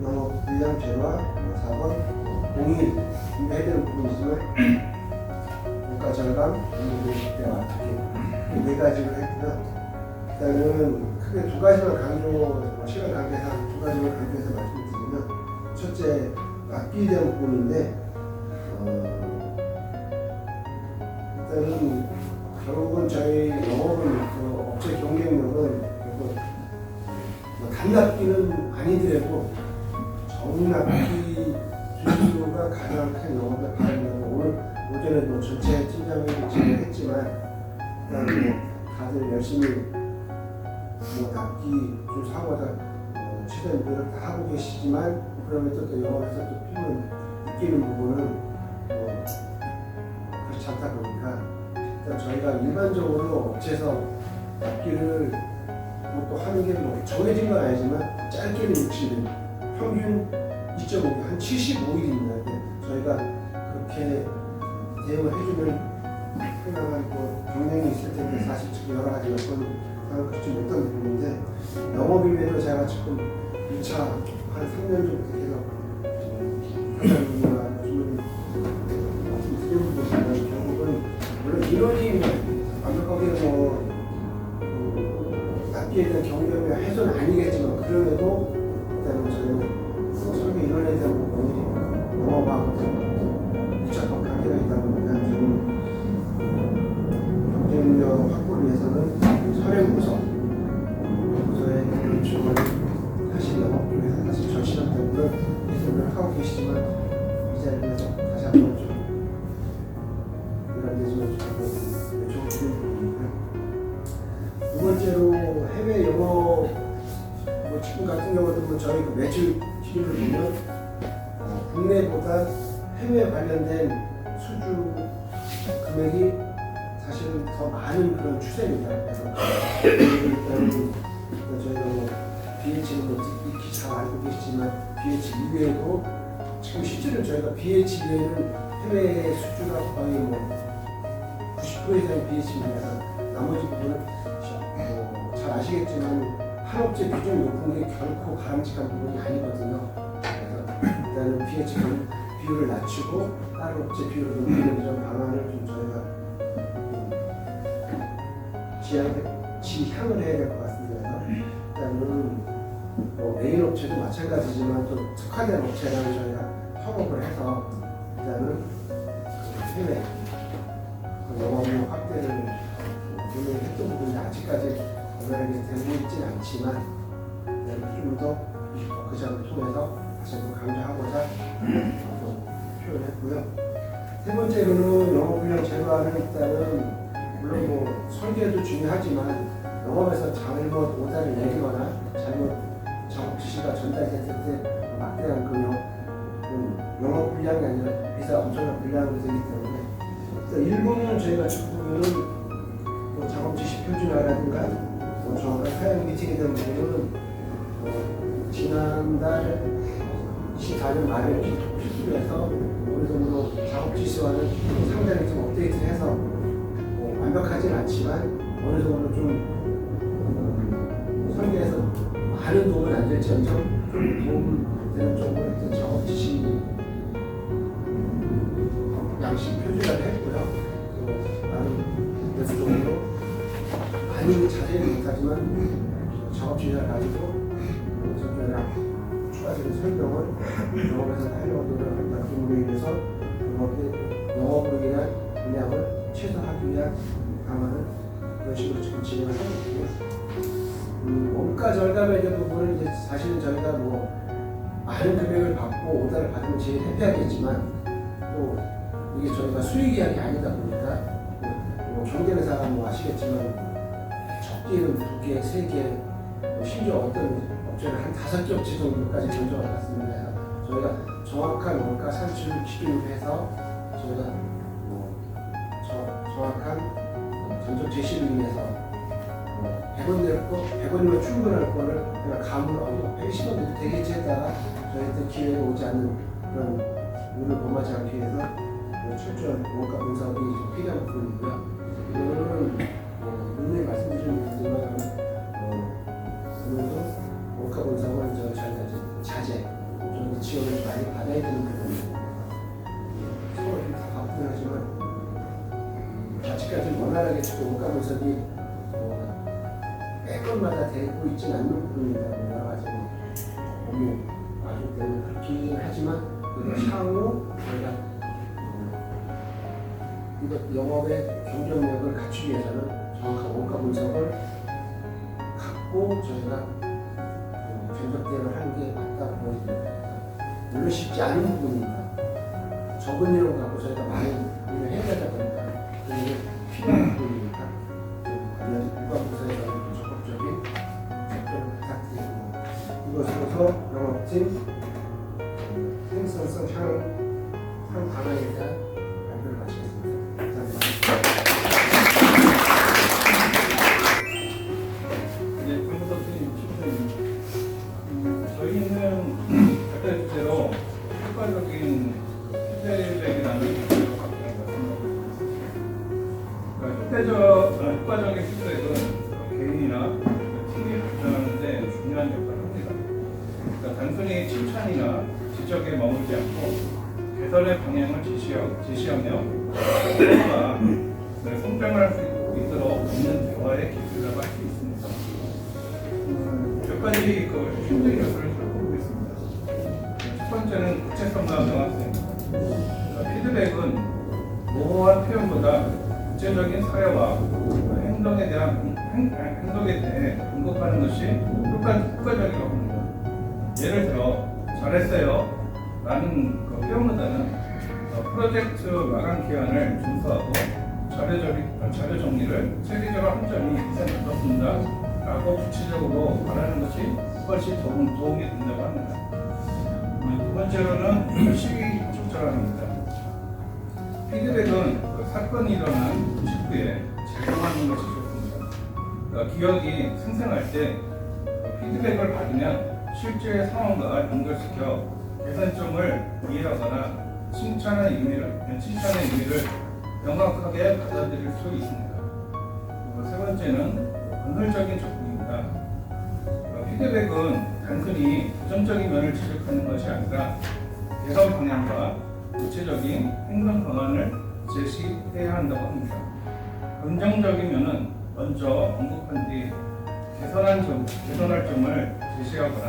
영업 불량 제로와 4번 공인 준비해야 되는 부분이지만 물가 절감, 공인 확대와 이렇게 네 가지를 했고요. 일단은 크게 두 가지만 시간 관계상 두 가지만 강조해서 말씀드리면 첫째 납기에 대한 부분인데 일단은 결국은 저희 영업은 업체 경쟁력은 단납기는 아니더라도 정납기 주수가 가장 큰 영업의 발휘라고 오늘 오전에도 전체 팀장이 진행했지만 다들 열심히 납기 주사하고자 최대한 노력 다 하고 계시지만 그러면서 또 영업에서 또 필요는 느끼는 부분은 그렇지 않다 보니까 일단 저희가 일반적으로 업체에서 납기를 또 하는 게뭐 정해진 건 아니지만 짧게는 60일, 평균 2.5일, 한 75일입니다. 저희가 그렇게 대응을 해주면 상당한 경쟁이 있을 텐데 사실 지금 여러 가지 여건을 그렇지 못한 부분인데 영업임에도 제가 지금 2차 한 3년 정도 해서 사장님과 주문 말씀드린 부분은 결국은 물론 인원이 완벽하게 납기에 대한 경쟁의 해소는 아니겠지만 그럼에도 일단은 저희는 설계 인원에 대한 부분이 영업하고 밀접한 관계가 있다 보니까 저는 경쟁력 확보를 위해서는 서울부서의 주문을 다시 영업 쪽에서 다시 절실한 부분을 계속 하고 계시지만 이 자리에서 다시 한번 좀 이런 예술을 좀 요청드리는 부분이고요. 두 번째로 해외 영업 지금 같은 경우도 저희 그 매출 기준을 보면 국내보다 해외 관련된 수주 금액이 사실은 더 많은 그런 추세입니다. 그래서 일단은 저희가 BH는 익히 잘 알고 계시지만 BH 이외에도 지금 실제로 저희가 BH 이외에는 해외 수주가 거의 90% 이상의 BH입니다. 나머지 부분은 잘 아시겠지만 한 업체 비중이 높은 게 결코 바람직한 부분이 아니거든요. 그래서 일단은 BH 비율을 낮추고 다른 업체 비율을 높이는 이런 방안을 좀 저희가 지향을 해야 될 것 같습니다. 일단은 메인 업체도 마찬가지지만 또 특화된 업체랑 저희가 협업을 해서 일단은 해외 영업력 확대를 분명했던 부분이 아직까지 원활하게 되고 있지는 않지만 좀 더 그 점을 통해서 다시 한번 강조하고자 표현했고요. 세 번째로는 영업불량 제로화는 일단은 물론 설계도 중요하지만 영업에서 잘못 오다를 내리거나 잘못 작업 지시가 전달됐을 때 막대한 영업 불량이 아니라 비싸 엄청난 불량이 되기 때문에 일부는 저희가 지금 보면은 작업 지시 표준화라든가 정확한 사용 미팅에 대한 부분은 지난달 24년 말에 필수에서 어느 정도 작업 지시와는 상당히 좀 업데이트해서 완벽하진 않지만 어느 정도 좀 설계에서 많은 도움은 안 될지언정 좀 도움되는 정도의 어떤 작업 지시 양식 표준화를 했고요. 또 나름 그래서 정도 많이 자세히 못하지만 작업 지시를 가지고 선생님이랑 추가적인 설명을 영업에서 하려고 노력한다. 그로 인해서 영업으로 인한 분량을 최소화하기 위한 방안을 그런 식으로 지금 진행을 하고 있고요. 원가 절감에 대한 부분은 이제 사실은 저희가 뭐 많은 금액을 받고 오다를 받으면 제일 해피하겠지만 또 이게 저희가 수익 이야기 아니다 보니까 뭐 경제회사가 뭐 아시겠지만 적게는 2개, 3개, 심지어 어떤 업체는 한 5개 업체 정도까지 견적을 받습니다. 저희가 정확한 원가 산출 기준으로 해서 저희가 뭐 정확한 견적 제시를 위해서 100원 낼 거, 100원이면 충분할 거를 그냥 감으로 110원 내도 되겠지 했다가 저희한테 기회가 오지 않는 그런 룰을 범하지 않기 위해서 철저한 원가 분석이 필요한 부분이고요. 이거는 분명히 말씀드리는 부분이지만 오늘도 원가 분석은 저희가 자제, 좀 지원을 많이 받아야 되는 부분입니다. 서로 다 바쁘긴 하지만 아직까지 원활하게 지금 원가 분석이 매 건마다 되고 있지는 않는 부분이다 보니 여러 가지 고민 아주 때문에 그렇긴 하지만 향후 저희가 이것 영업의 경쟁력을 갖추기 위해서는 정확한 원가 분석을 갖고 저희가 견적대를 하는 게 맞다고 보여집니다. 물론 쉽지 않은 부분입니다. 적은 인원 갖고 저희가 많이 일을 해야 되다 보니까 그게 필요한 부분이니까 관련 일반부서에서는 적극적인 접근을 부탁드리고 이것으로서 영업팀 생산성 향 강화에 대한 발표를 마치겠습니다. 감사합니다. 네, 강부서님 저희는 각자의 주제로 효과적인 피드백이라는 주제로 갖고 있습니다. 효과적인 피드백은 개인이나 팀이 발전하는 데 중요한 역할을 합니다. 그러니까 단순히 칭찬이나 지적에 머물지 않고 개선의 방향을 제시하며 서로가 성장할 수 있도록 있는 대화의 기술이라고 할 수 있습니다. 몇 가지 핵심적인 요소를 살펴보겠습니다. 첫 번째는 구체성과 명확성입니다. 피드백은 모호한 표현보다 구체적인 사례와 행동에 대해 언급하는 것이 효과적이라고 합니다. 예를 들어 잘했어요 라는 표현보다는 프로젝트 마감 기한을 준수하고 자료 정리를 체계적으로 한 점이 이상 있었습니다 라고 구체적으로 말하는 것이 훨씬 도움이 된다고 합니다. 두 번째로는 시기 적절함입니다. 피드백은 사건이 일어난 직후에 제공하는 것이 좋습니다. 기억이 생생할 때 피드백을 받으면 실제 상황과 연결시켜 개선점을 이해하거나 칭찬의 의미를 명확하게 받아들일 수 있습니다. 세 번째는 건설적인 접근입니다. 피드백은 단순히 부정적인 면을 지적하는 것이 아니라 개선 방향과 구체적인 행동 방안을 제시해야 한다고 합니다. 긍정적인 면은 먼저 언급한 뒤 개선할 점을 제시하거나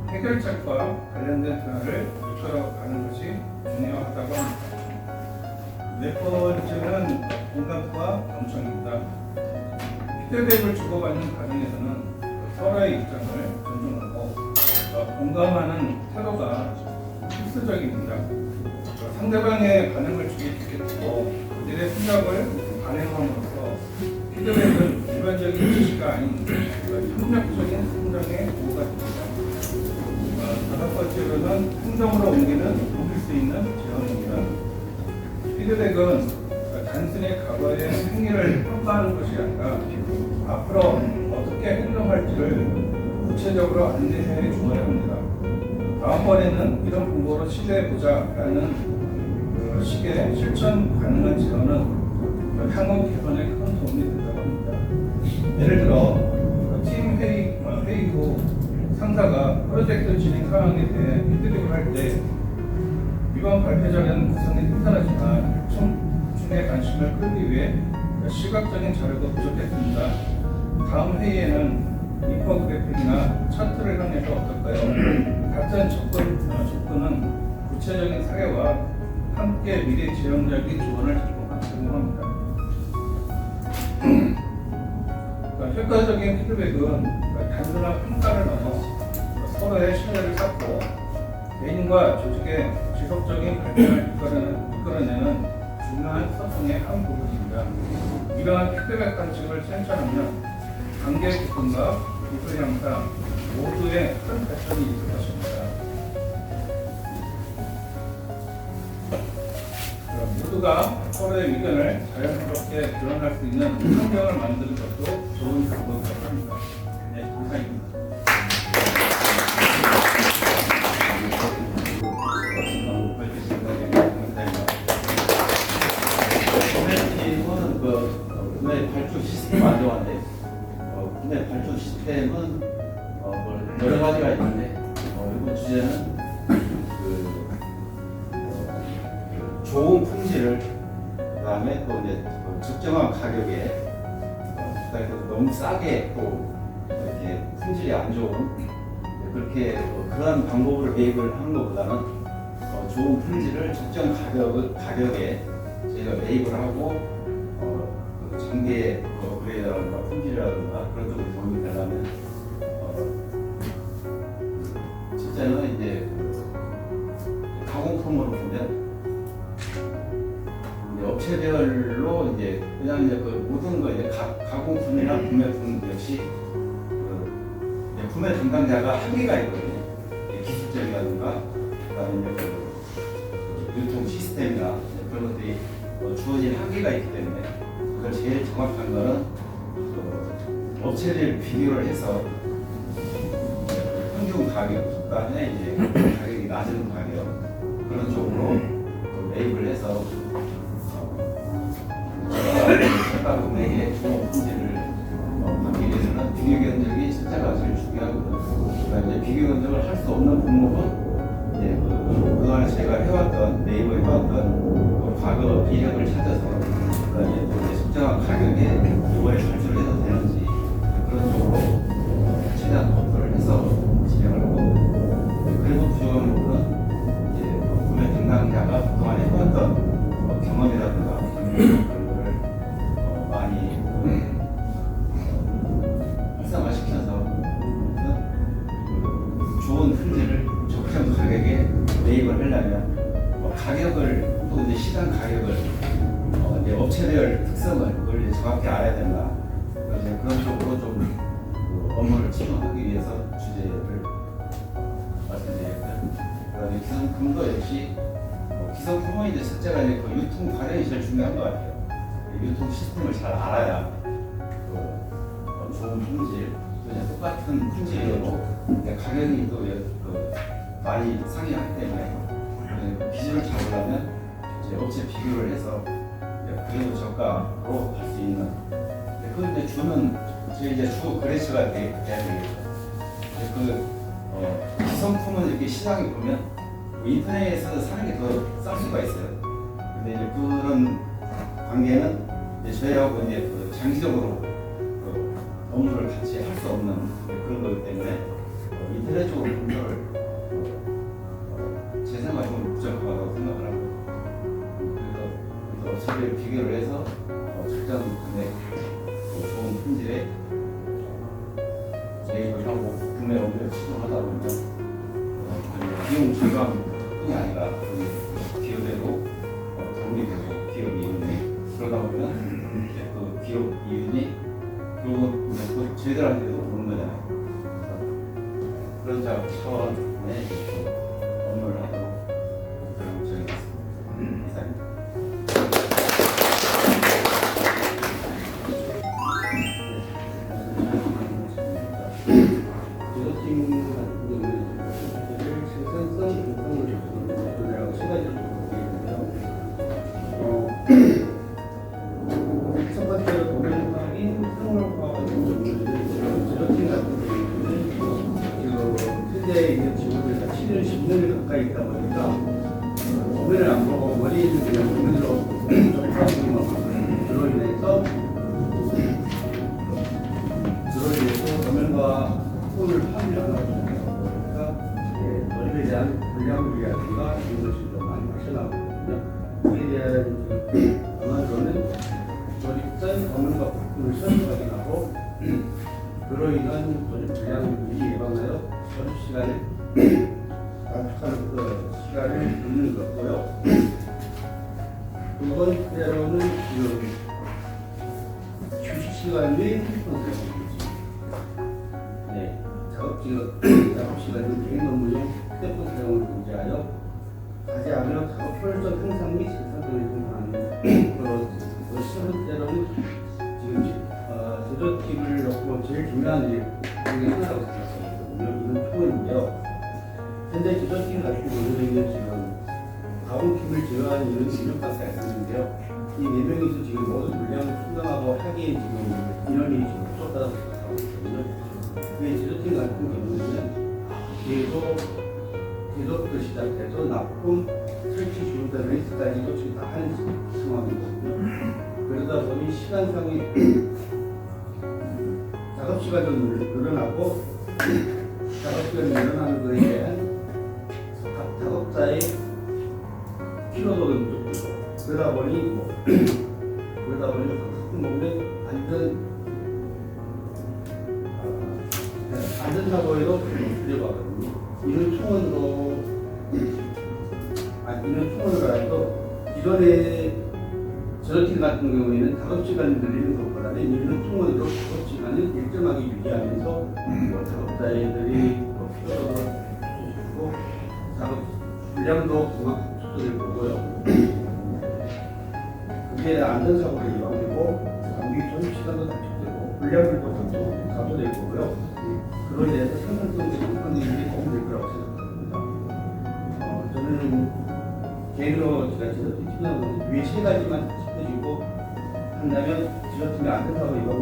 해결책과 관련된 대화를 이끌어가는 것이 중요하다고 합니다. 네 번째는 공감과 경청입니다. 피드백을 주고받는 과정에서는 서로의 입장을 존중하고 공감하는 태도가 필수적입니다. 상대방의 반응을 주겠고 그들의 생각을 반영함으로써 피드백은 일반적인 지시가 아닌 협력적인 성장의 도구가 됩니다. 다섯 번째로는 행동으로 옮길 수 있는 제언입니다. 피드백은 단순히 과거의 행위를 평가하는 것이 아니라 앞으로 어떻게 행동할지를 구체적으로 안내해 주어야 합니다. 다음번에는 이런 공부로 시도해보자 라는 시기에 실천 가능한 제안은 향후 개선에 큰 도움이 된다고 합니다. 예를 들어 팀 회의 후 상사가 프로젝트 진행 상황에 대해 피드백을 할 때 이번 발표자는 구성이 튼튼하지만 총중의 관심을 끌기 위해 시각적인 자료도 부족했습니다. 다음 회의에는 인포그래픽이나 차트를 활용해서 어떨까요? 같은 접근은 구체적인 사례와 함께 미래 지향적인 조언을 제공합니다. 효과적인 피드백은 단순한 평가를 넘어 서로의 신뢰를 쌓고 개인과 조직의 지속적인 발전을 이끌어내는 중요한 소통의 한 부분입니다. 이러한 피드백 방식을 실천하면 관계 구성과 기술 향상 모두에 큰 발전이 있을 것입니다. 모두가 서로의 의견을 자연스럽게 드러날 수 있는 환경을 만드는 것도 좋은 방법이라고 합니다. 네, 감사합니다. 구매팀은 구매 발주 시스템 안정화인데 구매 발주 시스템은 여러 가지가 있는데 이번 주제는 좋은 품질을 그다음에 또 이제 적정한 가격에 그다음에 너무 싸게 또 이렇게 품질이 안 좋은 그렇게 그런 방법으로 매입을 하는 것보다는 좋은 품질을 적정 가격에 저희가 매입을 하고 장비의 업그레이드라든가 품질이라든가 그런 쪽으로 도움이 되려면 진짜는 이제 가공품으로 보면 업체별로 이제 그냥 이제 그 모든 거 이제 가공품이나 구매품 역시 이제 구매 담당자가 한계가 있거든요. 기술적이라든가 그다음에 이제 그 유통 시스템이나 그런 것들이 주어진 한계가 있기 때문에 그걸 제일 정확한 거는 업체를 비교를 해서 평균 가격 그다음에 이제 가격이 낮은 가격 그런 쪽으로 매입을 해서 금액의 좋은 품질을 받기 위해서는 비교 견적이 숫자가 제일 중요하거든요. 그러니까 이제 비교 견적을 할 수 없는 품목은 이제 그동안에 저희가 해왔던 네이버에 해왔던 과거 이력을 찾아서 그다음에 또 적정한 가격에 이번에 발주를 해도 되는지 그런 쪽으로 최대한 검토를 해서 진행을 하고 그래도 부족한 부분은 이제 구매 담당자가 그동안에 해왔던 경험이라든가 많이 활성화시켜서 좋은 품질을 적정 가격에 매입을 하려면 가격을 또 이제 시장 가격을 이제 업체별 특성을 그걸 이제 정확히 알아야 된다. 이제 그런 쪽으로 좀 업무를 진행하기 위해서 주제를 말씀드렸고요. 그다음에 기성품도 역시 기성품은 이제 첫째가 이제 그 유통 과정이 제일 중요한 것 같아요. 유통 시스템을 잘 알아야 좋은 품질, 그냥 똑같은 품질이어도 가격이 또 많이 상이하기 때문에 기준을 잡으려면 이제 업체 비교를 해서 그래도 저가로 할 수 있는 그런데 주는 저희 이제 주 거래처가 돼야 되겠죠. 그 기성품은 이렇게 시장에 보면 인터넷에서 사는 게 더 쌀 수가 있어요. 근데 이제 그런 관계는 이제 저희하고 이제 장기적으로 업무를 같이 할 수 없는 그런 거기 때문에 인터넷적으로 검토를 제 생각에는 부족하다고 생각을 하고 그래서 업체를 비교를 해서 적정 금액 좋은 품질에 매입을 하고 구매 업무를 시도하다 보면 비용 절감뿐이 아니라 기업에도 도움이 되고 기업 이윤이 그러다 보면 그 기업 이윤이 결국은 저희들한테도 오는 거잖아요. 그런 차원의 업무를 하도록 정했습니다. 이상입니다. 생산성, 생산을 조건이라고 세 가지를 보게 되는데요. 부품을 선택하게 하고 그로 인한 불량을 미리 예방하여 조립 시간을 단축하는 시간을 늦는 거고요. 두 번째로는 휴식 시간이 핸드폰 사용입니다. 네, 작업 시간은 개인 업무 중 휴대폰 사용을 금지하여 하지 않으면 작업 효율적 향상 및 생산 등을 공부하는 그런 세 번째로는 지금 제조팀을 놓고 제일 중요한 일 중에 하나라고 생각하거든요. 이건 초인데요. 현재 제조팀 같은 경우는 지금 가공팀을 제어하는 이런 4명밖에 안 되는데요. 이 4명이서 지금 모든 물량을 충당하고 하기에 지금 인원이 지금 부족하다고 생각하고 있거든요. 이 제조팀 같은 경우는 제조부터 시작해서 납품, 설치, 주문자, 레이스까지도 지금 다 하는 상황이거든요. 그러다 보니 시간상의 작업 시간도 늘어나고 작업 시간이 늘어나는 것에 대한 작업자의 피로도도 높고 그러다 보니 몸의 안전사고에도 들어가거든요. 이런 총원으로 해도 기존의 제조팀 같은 경우에는 작업 시간을 늘리는 것보다는 이런 총원으로 작업 시간을 일정하게 유지하면서 작업자들이 피로도도 줄이고 작업 분량도 조절될 거고요. 그게 안전사고를 예방되고 장비 조립 시간도 단축되고 분량들도 감소될 거고요. 그로 인해서 생산성이 향상되는 데 도움이 될 거라고 생각합니다. 저는 개인으로 제가 제조팀 팀장으로 위에 3가지만 짚어주고 한다면 제조팀의 안전사고 예방은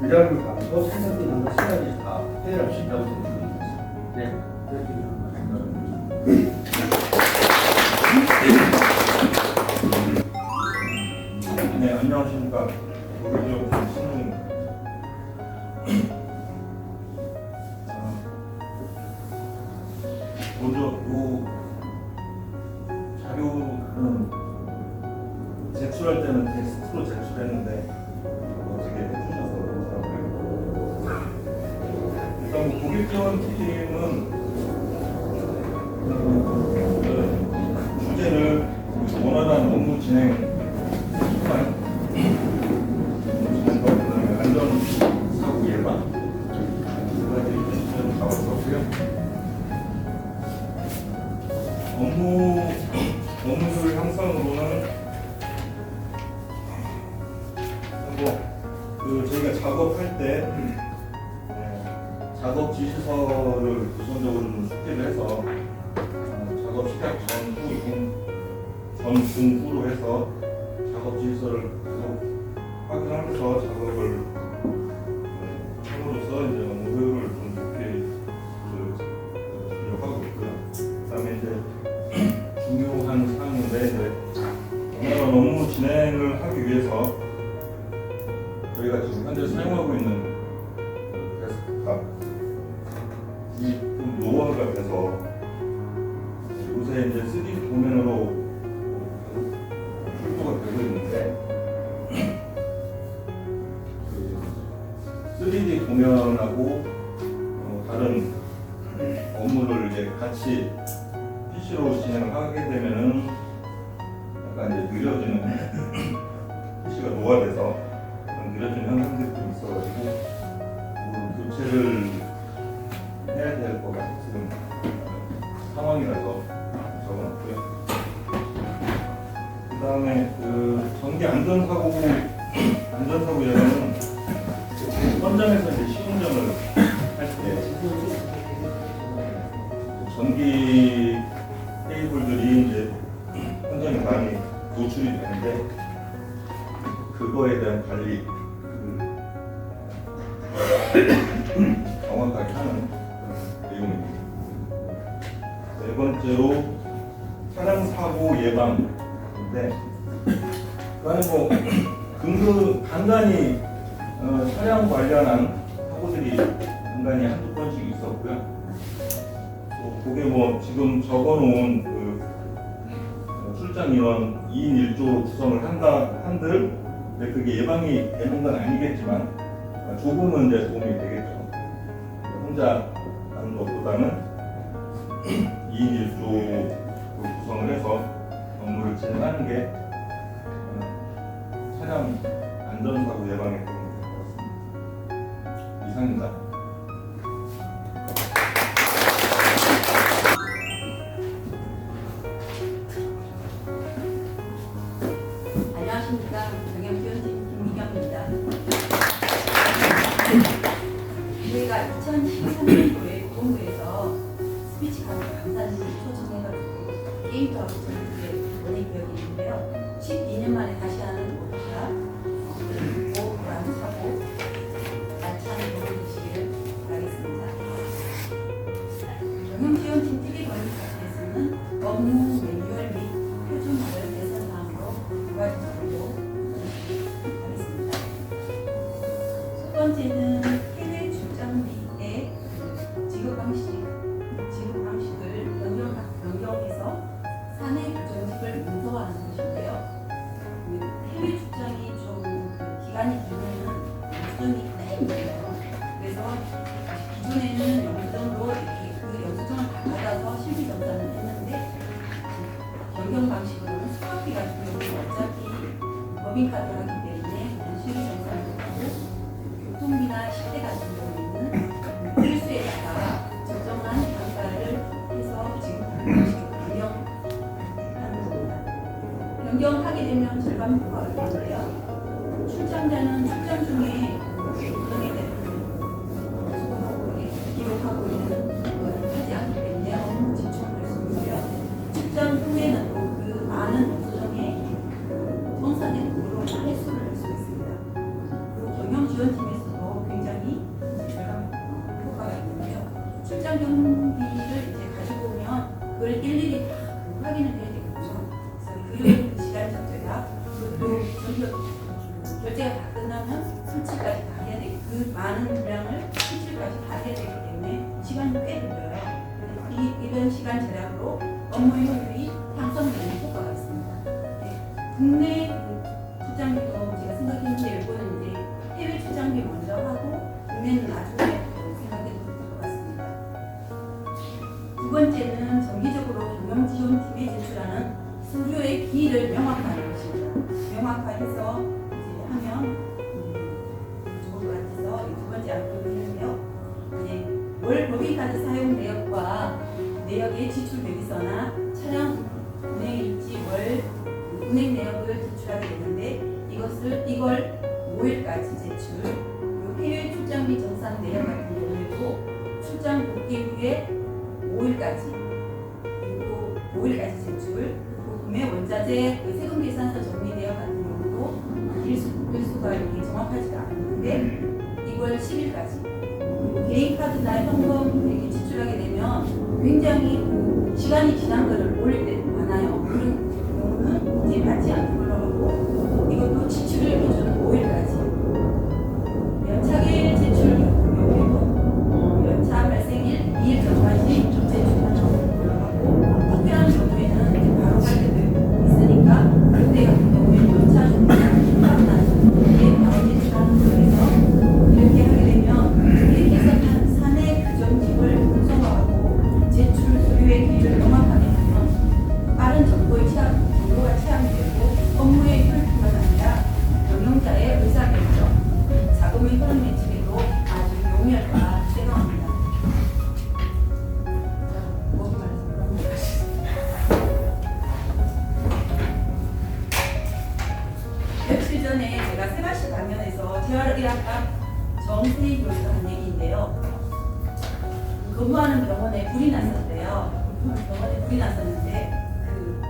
분량을 감소, 생산성 향상 3가지 다 해결할 수 있다고 생각합니다. 네, 그렇게 생각합니다. 네, 안녕하십니까. 고객님 신동입니다. 먼저 요 자료는 제출할 때는 텍스트로 제출했는데 어떻게 해주셔서 그러더라고요. 일단 뭐 고객지원팀은 주제를 원활한 업무 진행 시간, 안전사고 예방 두 가지 주제로 잡았었고요. 업무율 향상으로는 저희가 작업할 때 작업 지시서를 우선적으로 좀 숙지를 해서 작업 시작 전후로 해서 작업 지시서를 계속 확인하면서 작업을 함으로써 이제 업무 효율을 좀 높게 하고 있고요. 그다음에 이제 중요한 사항인데 이제 원활한 업무 진행을 하기 위해서 저희가 지금 현재 사용하고 있는 데스크탑이 좀 노후화가 돼서 요새 이제 3D 도면으로 출고가 되고 있는데 3D 도면하고 다른 업무를 이제 같이 PC로 진행을 하게 되면은 약간 이제 느려지는 PC가 노화돼서 느려지는 현상들이 좀 있어가지고 교체를 해야 될 것 같은 상황이라서 적어놨고요. 그 다음에 전기 안전사고 예방은 현장에서 이제 시운전을 할 때 전기 케이블들이 이제 현장에 많이 노출이 되는데 그거에 대한 관리 정확하게 하는 내용입니다. 네 번째로 차량 사고 예방인데 그거는 간간히 차량 관련한 사고들이 간간히 한두 번씩 있었고요. 그게 지금 적어놓은 출장 인원 2인 1조로 구성을 한들 근데 그게 예방이 되는 건 아니겠지만 조금은 이제 도움이 되겠죠. 혼자 하는 것보다는 2인 1조로 구성을 해서 업무를 진행하는 게 차량 안전사고 예방에 도움이 될 것 같습니다. 이상입니다. 안녕하십니까. 경영지원팀 김미경입니다. 저희가 2013년도에 고본부에서 스피치 강사님 초청해가지고 게임도 하고 저녁에 보낸 기억이 있는데요. 12년 만에 다시 하는 모두가 보호구랑 사고 알찬 모두 되시기를 바라겠습니다. 경영지원팀 특이본부에서는 업무 매뉴얼 및 표준을 개선사항으로 두 가지 정도 하겠습니다. 첫 번째는 해외 출장 및의 지급 방식을 변경해서 사내 규정직을 문서화하는 것인데요. 해외 출장이 좀 기간이 길면은 영수증이 땡겨요. 그래서 기존에는 영수증으로 이렇게 그 영수증을 다 받아서 실기정산을 했는데 변경 방식으로는 수학비 같은 경우는 어차피 법인카드를 하기 때문에 그냥 실기정산을 하고 교통비나 식대 같은 경우에는 필수에다가 적정한 단가를 해서 지금 방식으로 변경하는 겁니다. 변경하게 되면 절반 효과가 있는데요. 출장자는 출장 중에 운행에 대한 기록하고 있는 것을 하지 않기 때문에 업무 지출할 수 있고요. 출장 후에는 또 그 많은 영수증에 정산된 부분으로 회수를 할 수 있습니다. 그리고 경영지원팀에서도 굉장히 절감 효과가 있는데요. 출장 경비를 이제 가지고 오면 그걸 일일이 다 확인을 해야 되거든요. 그래서 그 시간 자체가 그것도 결제가 다 끝나면 설치까지 다 해야 되고 그 많은 물량을 설치까지 다 해야 되기 때문에 시간이 꽤 걸려요. 이런 시간 절약으로 업무 효율이 향상되는 효과가 있습니다. 네. 국내 출장비도 제가 생각했는데 이거는 이제 해외 출장비 먼저 하고 국내는 나중에 생각해도 될 것 같습니다. 두 번째는 정기적으로 경영지원팀에 제출하는 서류의 기일을 명확화하는 것입니다. 명확화해서 이제 하면 좋을 것 같아서 두 번째 안건을 했는데요. 이제 월 법인카드 사용 내역과 내역의 지출 대비서나 차량 운행 일지 월 운행 내역을 제출하게 되는데 이걸 5일까지 제출. 그리고 해외 출장비 정산 내역 같은 경우에도 출장 복귀 후에 5일까지 그리고 5일까지 제출. 그리고 구매 원자재 그 세금 계산서 정리 내역 같은 경우도 일수가 이렇게 정확하지가 않는데 이걸 10일까지. 그리고 개인 카드나 현금 이렇게 지출하게 되면 굉장히 그 시간이 지난 거를 올릴 때 많아요. 그런 경우는 이제 받지 않는 걸로 하고 이것도 지출을 기준 5일까지. 연차계 제출 경우에도 연차 발생일 2일 전까지 제출하는 걸로 하고 특별한 경우에는 이제 바로 갈 때도 있으니까 그때 같은 경우에는 연차 중이나 휴가나 이게 바로 제출하는 걸로 해서 이렇게 하게 되면 이렇게 해서 사내 규정집을 구성화하고 제출 서류의 기준을 명확하게 하면 빠른 정보가 체감되고 업무의 효율뿐만 아니라 경영자의 의사결정, 자금의 흐름 매칭에도 아주 용이할까 생각합니다. 며칠 전에 제가 세바시 강연에서 재활의학과 정세희 교수가 한 얘기인데요. 근무하는 병원에 불이 났었대요. 병원에 불이 났었는데 그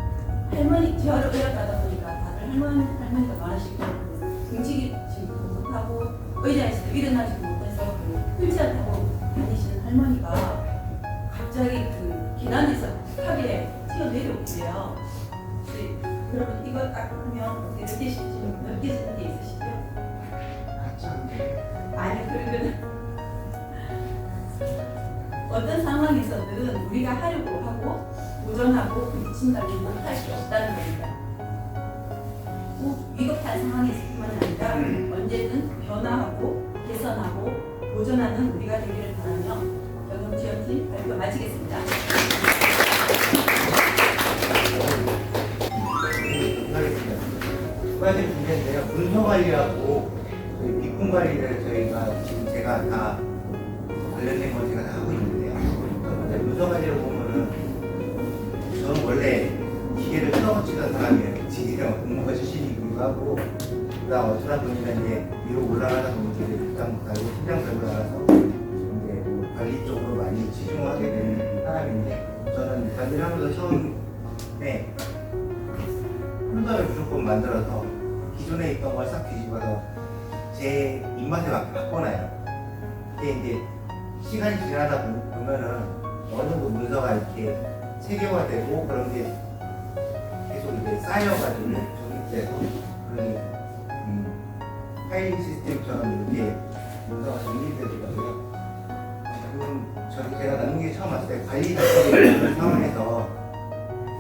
할머니 재활의학 가다 보니까 다들 할머니가 많으시고 움직이지도 못하고 의자에서도 일어나지도 못해서 그 휠체어 타고 다니시는 할머니가 갑자기 그 계단에서 급하게 튀어내려오세요. 여러분 이거 딱 보면 느끼시는 게 있으시죠? 아니 그러면 어떤 상황에서든 우리가 하려고 하고 도전하고 부딪힌다면 못할 수 없다는 겁니다. 꼭 위급한 상황에 있을뿐만 아니라 언제든 변화하고 개선하고 도전하는 우리가 되기를 바라며 경영지원팀 발표 마치겠습니다. 하겠습니다. 두 가지 문제인데요. 문서 관리하고 비품 관리를 저희가 지금 제가 다 관련된 걸 제가 다 하고 있는데요. 문서 관리를 보면은 저는 원래 기계를 끊어치던 사람이에요. 지금 공무원 출신이기도 하고 그다음 어쩌다 보니까 이제 위로 올라가다 보니까 이제 부장 달고 팀장 달고 나가서 이제 뭐 관리 쪽으로 많이 치중하게 되는 사람인데 저는 관리를 하면서 처음에 폴더를 무조건 만들어서 기존에 있던 걸 싹 뒤집어서 제 입맛에 맞게 바꿔놔요. 근데 이제 시간이 지나다 보면은 어느 정도 문서가 이렇게 체계화되고 그런 게 계속 이제 쌓여가지고 정립돼서 그런 파일링 시스템처럼 이렇게 문서가 정립되더라고요. 지금 제가 나중에 처음 왔을 때 관리 작업이 있는 상황에서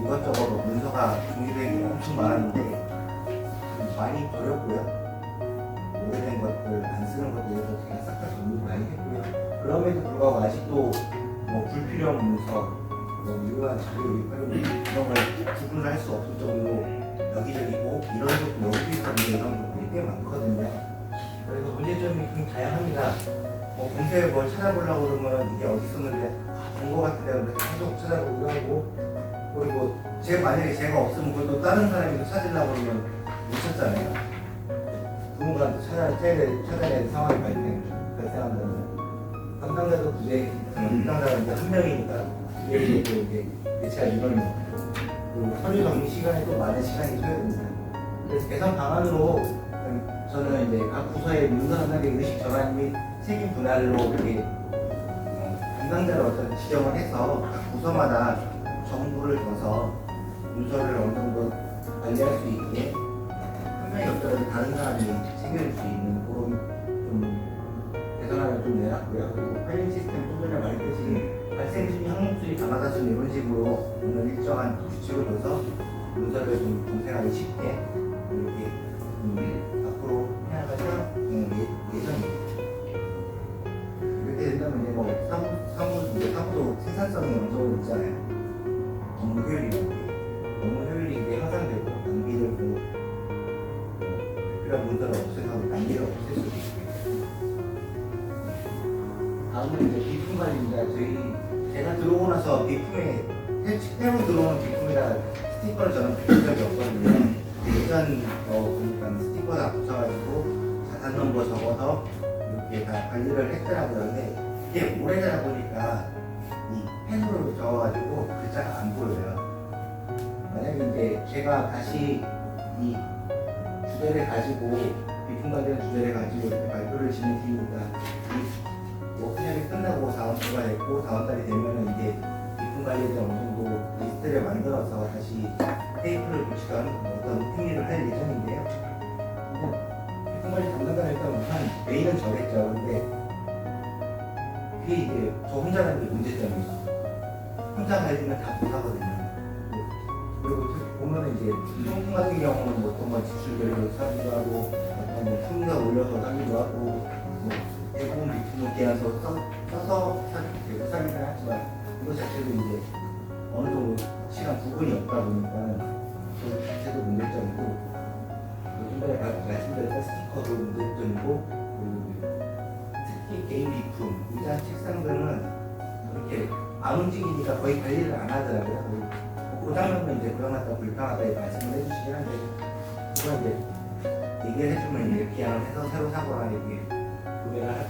이것저것 문서가 종이백이 엄청 많았는데 많이 버렸고요. 오래된 것들 안 쓰는 것들에 대해서 제가 싹 다 정리 많이 했고요. 그럼에도 불구하고 아직도 뭐 불필요한 문서, 뭐 유효한 자료 활용 이런 걸 구분을 할 수 없을 정도로 여기저기고 이런 것도 여기 있었는데 이런 것들이 꽤 많거든요. 그래서 문제점이 좀 다양합니다. 뭐 검색에 뭘 찾아보려고 그러면 이게 어디 있었는데 본 거 같은데 그래서 계속 찾아보기도 하고 그리고 만약에 제가 없으면 그것도 다른 사람이 또 찾으려고 그러면 못 찾잖아요. 누군가한테 찾아내야 될 상황이 발생한다면 담당자도 담당자가 이제 한 명이니까 이게 대체가 이런 그리고 서류 정리 시간에 또 많은 시간이 소요됩니다. 그래서 개선 방안으로 저는 이제 각 부서의 문서 전달의 의식 전환 및 책임 분할로 이렇게 담당자를 어떤 지정을 해서 각 부서마다 정보를 줘서 문서를 어느 정도 관리할 수 있게 한 명이 없더라도 다른 사람이 챙겨줄 수 있는 그런 좀 개선안을 좀 내놨고요. 그리고 파일링 시스템 좀 전에 말했듯이 발생 순위, 항목 순위, 강화다 순위 이런 식으로 오늘 일정한 규칙을 둬서 문서를 좀 검색하기 쉽게 이렇게 앞으로 해나갈 예정입니다. 이렇게 된다면 이제 뭐 사무도 생산성이 어느 정도 있잖아요. 업무 효율이 이제 향상되고 낭비를 필요한 문서를 없애서 낭비를 없앨 수도 있고요. 다음은 이제 비품 관리입니다. 제가 들어오고 나서 비품에 새로 들어오는 비품에다 스티커를 저는 붙인 적이 없거든요. 예전 보니까 스티커 다 붙여가지고 자산 넘버 적어서 이렇게 다 관리를 했더라고요. 근데 이게 오래되다 보니까 이 펜으로 적어가지고 글자가 안 보여요. 만약에 이제 제가 다시 이 주제를 가지고 비품 관련 주제를 가지고 이렇게 발표를 진행해보니까 이 워크숍이 끝나고 다음 주가 됐고 다음 달이 되면은 이제 비품 관리에 대한 어느 정도 리스트를 만들어서 다시 테이프를 붙이던 어떤 행위를 할 예정인데요. 비품 관리 담당자는 일단 우선 메인은 저겠죠. 근데 그게 이제 저 혼자라는 게 문제점이죠. 혼자 관리면 다 못하거든요. 그리고 보면은 이제 통풍 같은 경우는 뭐 어떤 건 지출별로 사기도 하고 어떤 뭐 품위가 올려서 사기도 하고 뭐 대부분 비품을 계약서 써서 사기는 하지만 이거 자체도 이제 어느 정도 시간 부분이 없다 보니까 그 자체도 문제점이고 요즘 전에 말씀드렸던 스티커도 문제점이고 특히 개인 비품, 의자, 책상 등은 이렇게 안 움직이니까 거의 관리를 안 하더라고요. 고장나면 이제 그러나다 불편하다 말씀을 해주시긴 한데 그건 이제 얘기를 해주면 이제 기한을 해서 새로 사거나 이렇게 구매를 할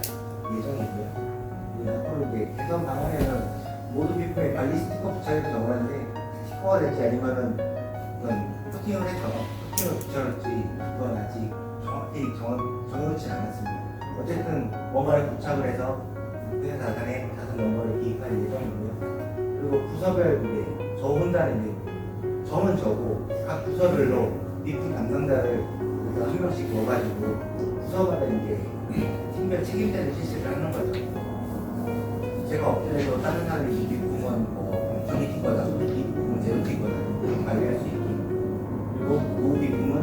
예정이고요. 앞으로 이제 개선 방안에는 모든 비품에 관리 스티커 붙여야 정하는데 스티커가 될지 아니면은 이건 코팅을 해서 코팅을 붙여놓을지 그건 아직 정확히 정해놓지 않았습니다. 어쨌든 뭔가를 부착을 해서 회사 자산에 자산 넘버를 기입할 예정이고요. 그리고 부서별 이제 저 혼자는 이제 저는 저고 각 부서별로 비품 담당자를 한 명씩 넣어가지고 부서마다 이제 팀별 책임자를 실시를 하는 거죠. 제가 없더라도 다른 사람이 이 비품은 뭐 정리 팀거다, 이 비품은 제로 팀거다 이렇게 관리할 수 있게. 그리고 그 비품은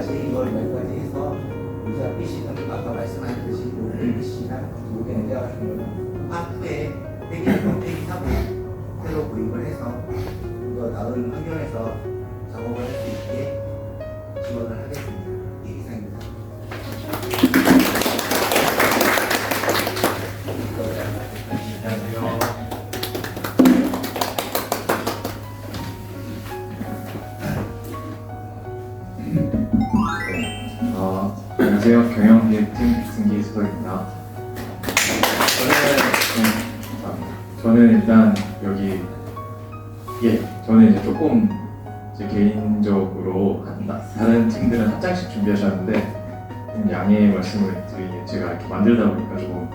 자세히 이걸 몇 가지 해서 우리가 PC는 아까 말씀하셨듯이 PC나 모델 엔자 같은 거는 하프에 폐기 타고 새로 구입을 해서 더 나은 환경에서 작업을 할 수 있게 지원을 하겠습니다. 예, 이상입니다. 안녕하세요. 경영기획팀 백승기 수석입니다. 저는 일단 여기 저는 이제 조금 제 개인적으로 다른 팀들은 한 장씩 준비하셨는데 좀 양해의 말씀을 드리게 제가 이렇게 만들다 보니까 조금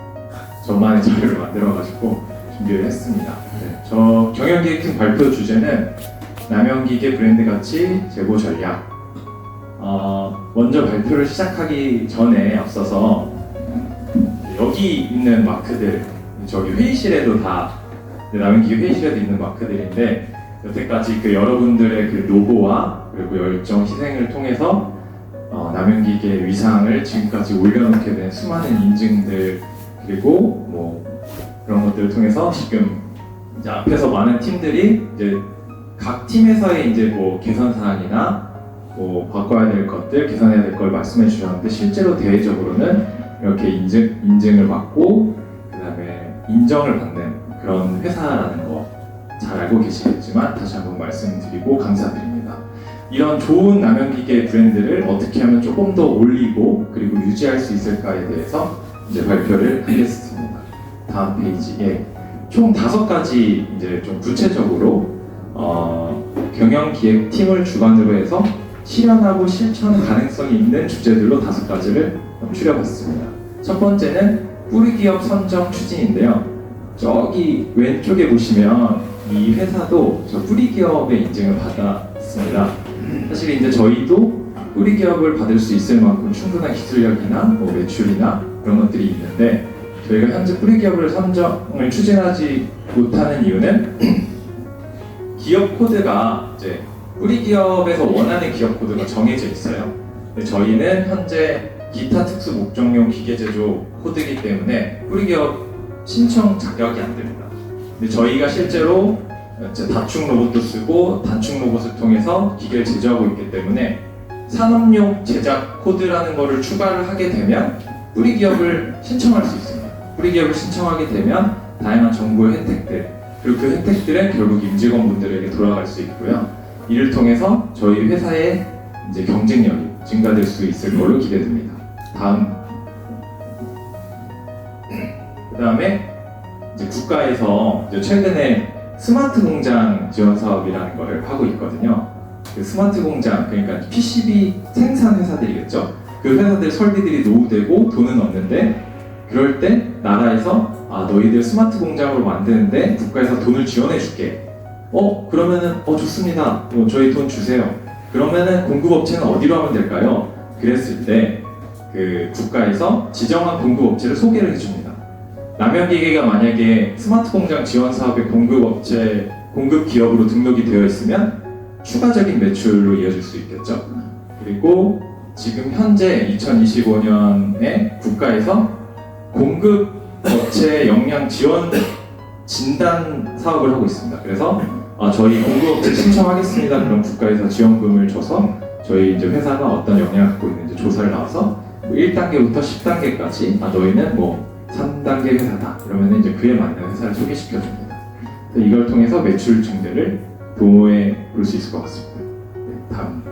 저만의 자료를 만들어가지고 준비를 했습니다. 저 경영기획팀 발표 주제는 남영기계 브랜드 가치 제고 전략. 먼저 발표를 시작하기 전에 앞서서 여기 있는 마크들, 저기 회의실에도 다 남영기계 회의실에도 있는 마크들인데 여태까지 그 여러분들의 그 노고와 그리고 열정, 희생을 통해서 남영기계 위상을 지금까지 올려놓게 된 수많은 인증들 그리고 뭐 그런 것들을 통해서 지금 이제 앞에서 많은 팀들이 이제 각 팀에서의 이제 뭐 개선 사항이나 뭐 바꿔야 될 것들, 개선해야 될 걸 말씀해 주셨는데 실제로 대외적으로는 이렇게 인증을 받고 그다음에 인정을 받는 그런 회사라는 거 잘 알고 계시겠지만 다시 한번 말씀드리고 감사드립니다. 이런 좋은 남영기계 브랜드를 어떻게 하면 조금 더 올리고 그리고 유지할 수 있을까에 대해서 이제 발표를 하겠습니다. 다음 페이지에 총 5가지 이제 좀 구체적으로 경영기획팀을 주관으로 해서 실현하고 실천 가능성이 있는 주제들로 5가지를 추려봤습니다. 첫 번째는 뿌리기업 선정 추진인데요. 저기 왼쪽에 보시면 이 회사도 저 뿌리기업의 인증을 받았습니다. 사실 이제 저희도 뿌리기업을 받을 수 있을 만큼 충분한 기술력이나 뭐 매출이나 그런 것들이 있는데 저희가 현재 뿌리기업을 선정을 추진하지 못하는 이유는 기업 코드가 이제 뿌리기업에서 원하는 기업 코드가 정해져 있어요. 근데 저희는 현재 기타 특수 목적용 기계 제조 코드이기 때문에 뿌리기업 신청 자격이 안 됩니다. 근데 저희가 실제로 다축 로봇도 쓰고 단축 로봇을 통해서 기계를 제조하고 있기 때문에 산업용 제작 코드라는 거를 추가를 하게 되면 뿌리기업을 신청할 수 있습니다. 뿌리기업을 신청하게 되면 다양한 정보의 혜택들 그리고 그 혜택들은 결국 임직원분들에게 돌아갈 수 있고요. 이를 통해서 저희 회사의 이제 경쟁력이 증가될 수 있을 걸로 기대됩니다. 그다음에 이제 국가에서 이제 최근에 스마트 공장 지원 사업이라는 거를 하고 있거든요. 그 스마트 공장 그러니까 PCB 생산 회사들이겠죠. 그 회사들 설비들이 노후되고 돈은 없는데 그럴 때 나라에서 너희들 스마트 공장으로 만드는데 국가에서 돈을 지원해 줄게. 그러면은 좋습니다. 저희 돈 주세요. 그러면은 공급업체는 어디로 하면 될까요? 그랬을 때 그 국가에서 지정한 공급업체를 소개를 해줍니다. 남영기계가 만약에 스마트 공장 지원 사업의 공급업체, 공급 기업으로 등록이 되어 있으면 추가적인 매출로 이어질 수 있겠죠. 그리고 지금 현재 2025년에 국가에서 공급업체 역량 지원 진단 사업을 하고 있습니다. 그래서 저희 공급업체 신청하겠습니다. 그럼 국가에서 지원금을 줘서 저희 이제 회사가 어떤 역량을 갖고 있는지 조사를 나와서 1단계부터 10단계까지 너희는 뭐 3단계 회사다. 그러면 이제 그에 맞는 회사를 소개시켜줍니다. 이걸 통해서 매출 증대를 도모해 볼 수 있을 것 같습니다. 다음.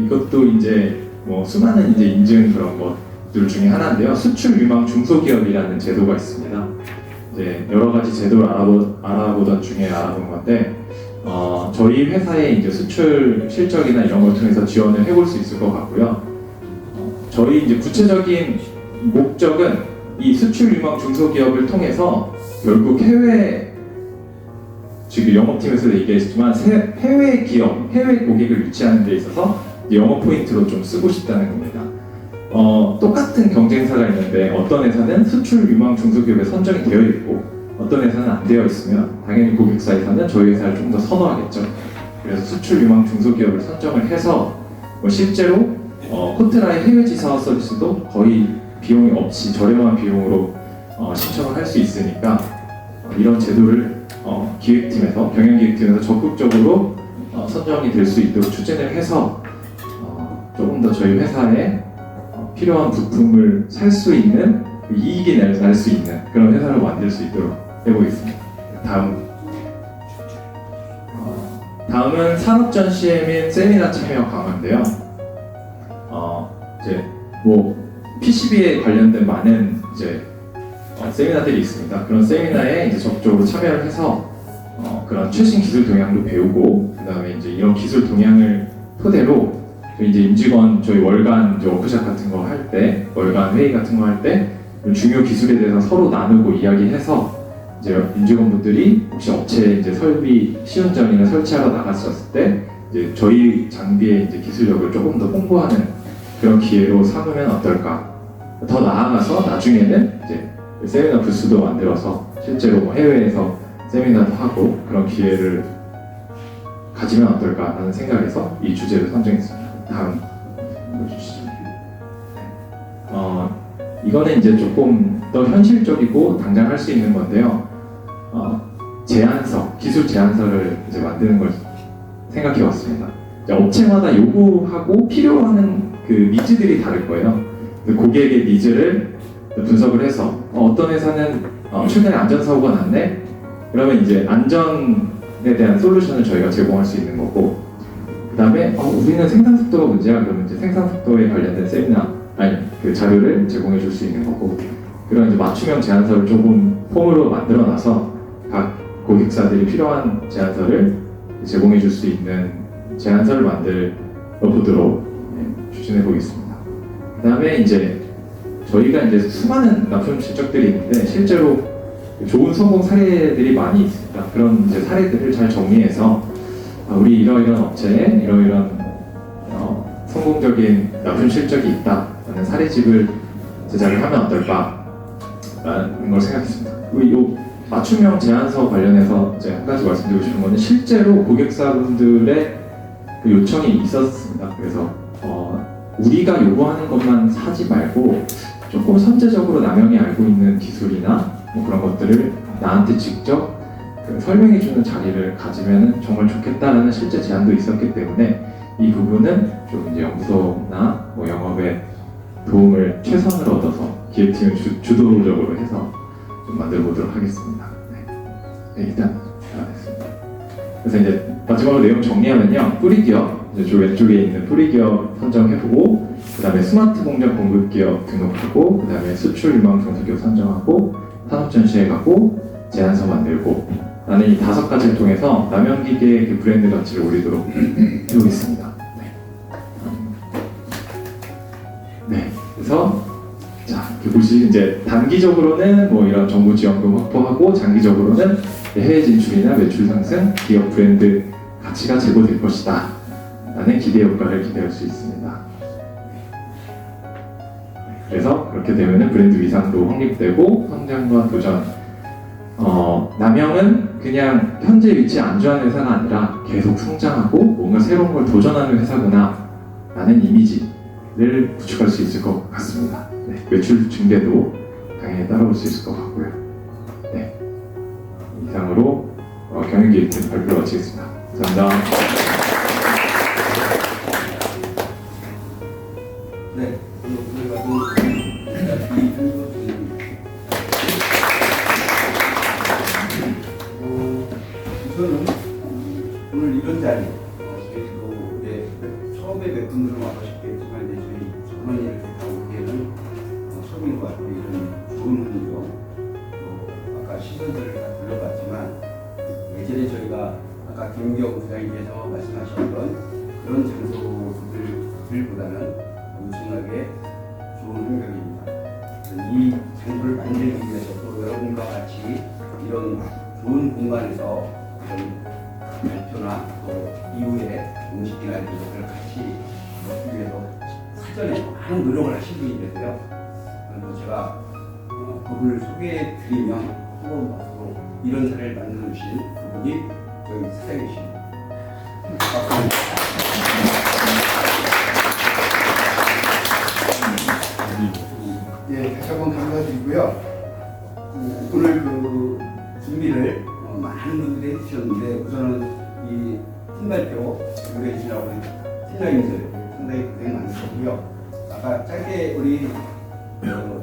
이것도 이제 뭐 수많은 이제 인증 그런 것들 중에 하나인데요. 수출 유망 중소기업이라는 제도가 있습니다. 이제 여러 가지 제도를 알아보던 중에 알아본 건데, 저희 회사의 이제 수출 실적이나 이런 걸 통해서 지원을 해볼 수 있을 것 같고요. 저희 이제 구체적인 목적은 이 수출 유망 중소기업을 통해서 결국 해외, 지금 영업팀에서도 얘기했지만 해외 기업, 해외 고객을 유치하는 데 있어서 영업 포인트로 좀 쓰고 싶다는 겁니다. 똑같은 경쟁사가 있는데 어떤 회사는 수출 유망 중소기업에 선정이 되어 있고 어떤 회사는 안 되어 있으면 당연히 고객사에서는 저희 회사를 좀 더 선호하겠죠. 그래서 수출 유망 중소기업을 선정을 해서 뭐 실제로 코트라의 해외 지사 서비스도 거의 비용이 없이 저렴한 비용으로 신청을 할 수 있으니까 이런 제도를 기획팀에서 경영기획팀에서 적극적으로 선정이 될 수 있도록 추진을 해서 조금 더 저희 회사에 필요한 부품을 살 수 있는 이익이 날 수 있는 그런 회사를 만들 수 있도록 해보겠습니다. 다음은 산업전시회 및 세미나 참여 강화인데요. 이제 뭐 PCB에 관련된 많은 이제 세미나들이 있습니다. 그런 세미나에 이제 적극적으로 참여를 해서 그런 최신 기술 동향도 배우고 그다음에 이제 이런 기술 동향을 토대로 이제 임직원 저희 월간 이제 워크숍 같은 거 할 때 월간 회의 같은 거 할 때 중요 기술에 대해서 서로 나누고 이야기해서 이제 임직원분들이 혹시 업체 이제 설비 시운전이나 설치하러 나갔었을 때 이제 저희 장비의 이제 기술력을 조금 더 홍보하는 그런 기회로 삼으면 어떨까? 더 나아가서 나중에는 이제 세미나 부스도 만들어서 실제로 뭐 해외에서 세미나도 하고 그런 기회를 가지면 어떨까라는 생각에서 이 주제를 선정했습니다. 다음 보여주시죠. 이거는 이제 조금 더 현실적이고 당장 할 수 있는 건데요. 제안서, 기술 제안서를 이제 만드는 걸 생각해봤습니다. 업체마다 요구하고 필요하는 그 니즈들이 다를 거예요. 고객의 니즈를 분석을 해서 어떤 회사는 최근에 안전사고가 났네? 그러면 이제 안전에 대한 솔루션을 저희가 제공할 수 있는 거고 그 다음에 우리는 생산 속도가 문제야. 그러면 이제 생산 속도에 관련된 세미나 그 자료를 제공해 줄 수 있는 거고 그런 이제 맞춤형 제안서를 조금 폼으로 만들어 놔서 각 고객사들이 필요한 제안서를 제공해 줄 수 있는 제안서를 만들어 보도록 추진해 보겠습니다. 그 다음에 이제 저희가 이제 수많은 납품 실적들이 있는데 실제로 좋은 성공 사례들이 많이 있습니다. 그런 이제 사례들을 잘 정리해서 우리 이러이런 업체에 이러이런 성공적인 납품 실적이 있다라는 사례집을 제작을 하면 어떨까라는 걸 생각했습니다. 그리고 이 맞춤형 제안서 관련해서 이제 한 가지 말씀드리고 싶은 거는 실제로 고객사분들의 그 요청이 있었습니다. 그래서 우리가 요구하는 것만 사지 말고 조금 선제적으로 남용이 알고 있는 기술이나 뭐 그런 것들을 나한테 직접 설명해주는 자리를 가지면 정말 좋겠다라는 실제 제안도 있었기 때문에 이 부분은 좀 이제 연구소나 뭐 영업에 도움을 최선으로 얻어서 기획팀을 주도적으로 해서 좀 만들어 보도록 하겠습니다. 네, 일단 다 됐습니다. 그래서 이제 마지막으로 내용 정리하면요, 뿌리기업 이제 저 왼쪽에 있는 뿌리기업 선정해보고 그 다음에 스마트 공장 공급기업 등록하고 그 다음에 수출 유망 중소기업 선정하고 산업전시회 가고 제안서 만들고 나는 이 5가지를 통해서 남영기계의 그 브랜드 가치를 올리도록 해보겠습니다. 네, 그래서 자, 보시 이제 단기적으로는 뭐 이런 정부 지원금 확보하고 장기적으로는 해외 진출이나 매출 상승, 기업 브랜드 가치가 제고될 것이다 라는 기대 효과를 기대할 수 있습니다. 그래서 그렇게 되면 브랜드 위상도 확립되고 성장과 도전 남영은 그냥 현재 위치에 안주하는 회사가 아니라 계속 성장하고 뭔가 새로운 걸 도전하는 회사구나 라는 이미지를 구축할 수 있을 것 같습니다. 네, 매출 증대도 당연히 따라올 수 있을 것 같고요. 네, 이상으로 경영기획팀 발표 마치겠습니다. 감사합니다. 네, 우선은 오늘 이런 자리, 저희도 이제 처음에 몇 분들은 와보셨겠지만 이제 저희 전원일을 하고 계는 처음인 것 같아요. 이런 좋은 분이죠. 아까 시선들을 다 들려봤지만 예전에 저희가 아까 김경 부장님께서 말씀하셨던 그런 장소들보다는 엄청나게 좋은 환경입니다. 이 장소를 만들기 위해서 또 여러분과 같이 이런 좋은 공간에서 발표나 또 이후에 음식이나 이런 것들을 같이 먹기 위해서 사전에 많은 노력을 하신 분이 계세요. 그래서 제가 그분을 소개해 드리면 한번 봐서 이런 사례를 만들어 주신 그분이 저희 사장이십니다. 네, 다시 한번 감사드리고요. 오늘 그 준비를 많은 분들이 해주셨는데 우선은 이 팀발표 준비해 주시라고 팀장님들 상당히 고생 많으셨고요. 아까 짧게 우리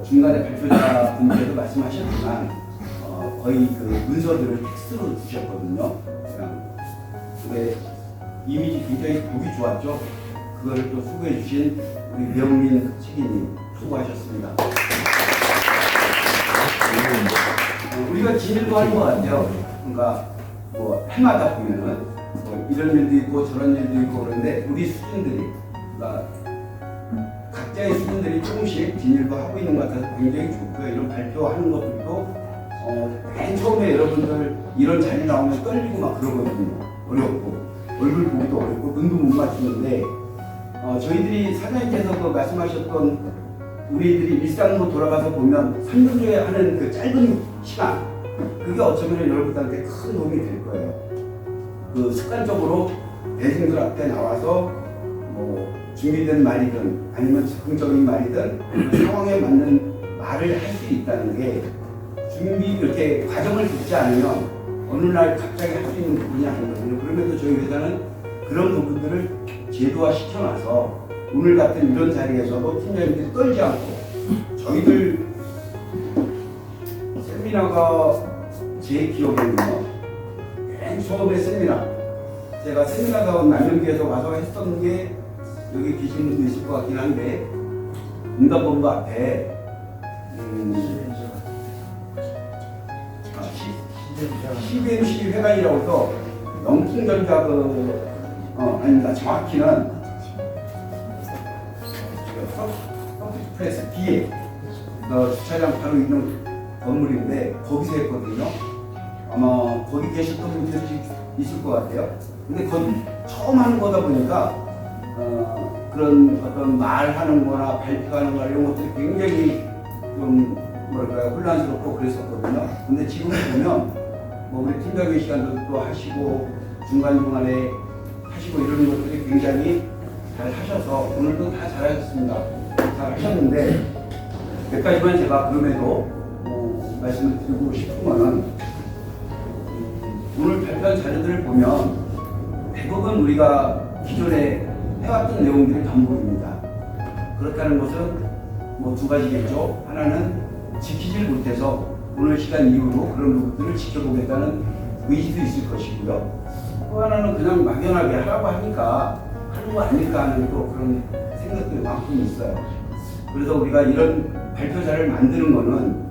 중간에 발표자 분께서 말씀하셨지만 거의 그 문서들을 텍스트로 주셨거든요. 근데 이미지 굉장히 보기 좋았죠. 그걸 또 수고해 주신 우리 명민 책임님 수고하셨습니다. 우리가 진일도 하는 것 같아요. 그러니까 뭐 해마다 보면은 뭐 이런 일도 있고 저런 일도 있고 그런데 우리 수준들이 그러니까 각자의 수준들이 조금씩 진일도 하고 있는 것 같아서 굉장히 좋고요. 이런 발표하는 것들도 맨 처음에 여러분들 이런 자리 나오면 떨리고 막 그러거든요. 어렵고 얼굴 보기도 어렵고 눈도 못 맞추는데 저희들이 사장님께서도 말씀하셨던 우리들이 일상으로 돌아가서 보면 3분주에 하는 그 짧은 시간 그게 어쩌면 여러분들한테 큰 도움이 될 거예요. 그 습관적으로 대중들 앞에 나와서 뭐 준비된 말이든 아니면 즉흥적인 말이든 그 상황에 맞는 말을 할 수 있다는 게 준비 이렇게 과정을 듣지 않으면 어느 날 갑자기 할 수 있는 부분이 아니거든요. 그럼에도 저희 회사는 그런 부분들을 제도화 시켜놔서 오늘 같은 이런 자리에서도 팀장님들이 떨지 않고 저희들 세미나가 제 기억에는요. 맨 처음에 세미나 제가 세미나 사원 남영기에서 와서 했던 게 여기 계신 분도 있을 것 같긴 한데 응답본부 앞에 CBMC 회관이라고 해서 영풍전자 아닙니다. 정확히는 프레스 뒤에 주차장 바로 있는 건물인데 거기서 했거든요. 아마 거기 계셨던 분들이 있을 것 같아요. 근데 그건 처음 하는 거다 보니까 그런 어떤 말하는 거나 발표하는 거나 이런 것들이 굉장히 좀 뭐랄까요 혼란스럽고 그랬었거든요. 근데 지금 보면 뭐 우리 팀장의 시간도 또 하시고 중간중간에 하시고 이런 것들이 굉장히 잘 하셔서 오늘도 다 잘하셨습니다. 잘 하셨는데 몇 가지만 제가 그럼에도 말씀을 드리고 싶은 거는 오늘 발표한 자료들을 보면 대부분 우리가 기존에 해왔던 내용들이 반복입니다. 그렇다는 것은 뭐 두 가지겠죠. 하나는 지키질 못해서 오늘 시간 이후로 그런 부분들을 지켜보겠다는 의지도 있을 것이고요. 또 하나는 그냥 막연하게 하라고 하니까 하는 거 아닐까 하는 또 그런 생각들이 많이 있어요. 그래서 우리가 이런 발표자를 만드는 거는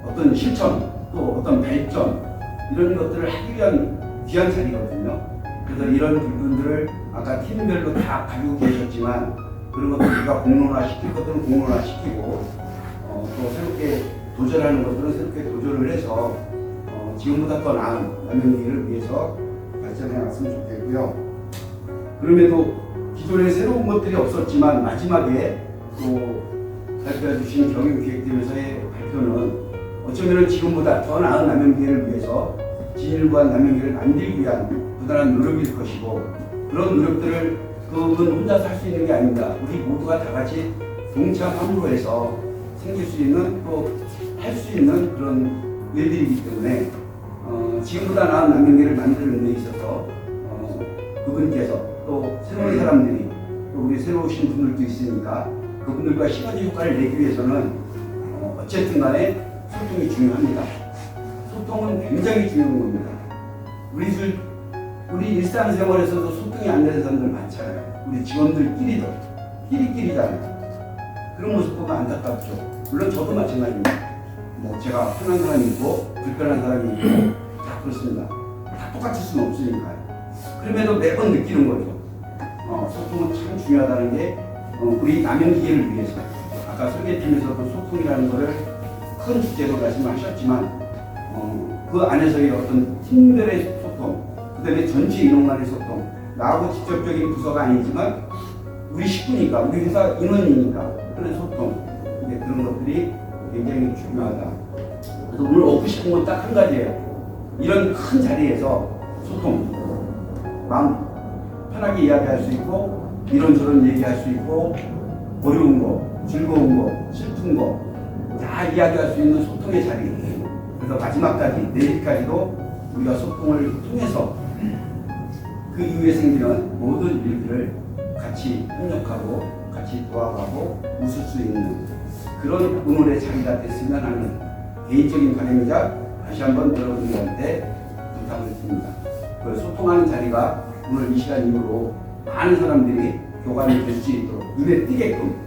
어떤 실천 또 어떤 발전 이런 것들을 하기 위한 귀한 자리거든요. 그래서 이런 부분들을 아까 팀별로 다 가지고 계셨지만 그런 것들 우리가 공론화 시킬 것들은 공론화 시키고 또 새롭게 도전하는 것들은 새롭게 도전을 해서 지금보다 더 나은 남영기를 위해서 발전해 왔으면 좋겠고요. 그럼에도 기존에 새로운 것들이 없었지만 마지막에 또 발표해 주신 경영기획팀에서의 발표는 어쩌면 지금보다 더 나은 남영기를 위해서 진일보한 남영기를 만들기 위한 부단한 노력일 것이고 그런 노력들을 그분 혼자서 할 수 있는 게 아닙니다. 우리 모두가 다 같이 동참함으로 해서 생길 수 있는 또 할 수 있는 그런 일들이기 때문에 지금보다 나은 남영기를 만드는 데 있어서 그분께서 또 새로운 사람들이 또 우리 새로 오신 분들도 있으니까 그분들과 시너지 효과를 내기 위해서는 어쨌든 간에 소통이 중요합니다. 소통은 굉장히 중요한 겁니다. 우리 일상생활에서도 소통이 안 되는 사람들 많잖아요. 우리 직원들끼리도 끼리끼리잖아요. 그런 모습 보면 안타깝죠. 물론 저도 마찬가지입니다. 뭐 제가 편한 사람이 있고 불편한 사람이 있고 다 그렇습니다. 다 똑같을 수는 없으니까요. 그럼에도 매번 느끼는 거죠. 소통은 참 중요하다는 게 우리 남영기회를 위해서 아까 설계팀에서도 소통이라는 거를 큰 주제로 말씀하셨지만 그 안에서의 어떤 팀별의 소통, 그 다음에 전체 인원 간의 소통, 나하고 직접적인 부서가 아니지만 우리 식구니까, 우리 회사 인원이니까 그런 소통, 그런 것들이 굉장히 중요하다. 그래서 오늘 얻고 싶은 건 딱 한 가지예요. 이런 큰 자리에서 소통, 마음 편하게 이야기할 수 있고 이런저런 얘기할 수 있고 어려운 거, 즐거운 거, 슬픈 거 다 이야기할 수 있는 소통의 자리. 그래서 마지막까지 내일까지도 우리가 소통을 통해서 그 이후에 생기는 모든 일들을 같이 협력하고 같이 도와가고 웃을 수 있는 그런 응원의 자리가 됐으면 하는 개인적인 바람이자 다시 한번 여러분들한테 부탁을 드립니다. 그 소통하는 자리가 오늘 이 시간 이후로 많은 사람들이 교감이 될 수 있도록 눈에 띄게끔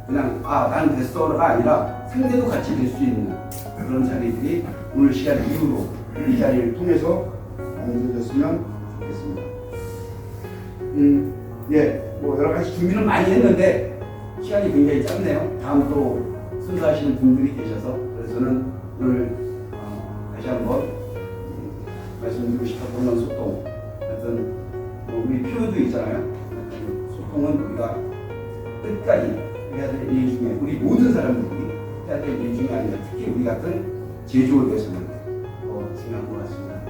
그냥 나는 됐어가 아니라 상대도 같이 될 수 있는 그런 자리들이 오늘 시간 이후로 이 자리를 통해서 만들어졌으면 좋겠습니다. 뭐 여러 가지 준비는 많이 했는데 시간이 굉장히 짧네요. 다음 또 순서하시는 분들이 계셔서 그래서 저는 오늘 다시 한번 말씀드리고 싶었던 건 소통. 하여튼 우리 표도 있잖아요. 소통은 우리가 끝까지 해야 될 일 중에 우리 모든 사람들이 해야 될 일 중에 아니라 특히 우리 같은 제조업에서는 더 중요한 것 같습니다.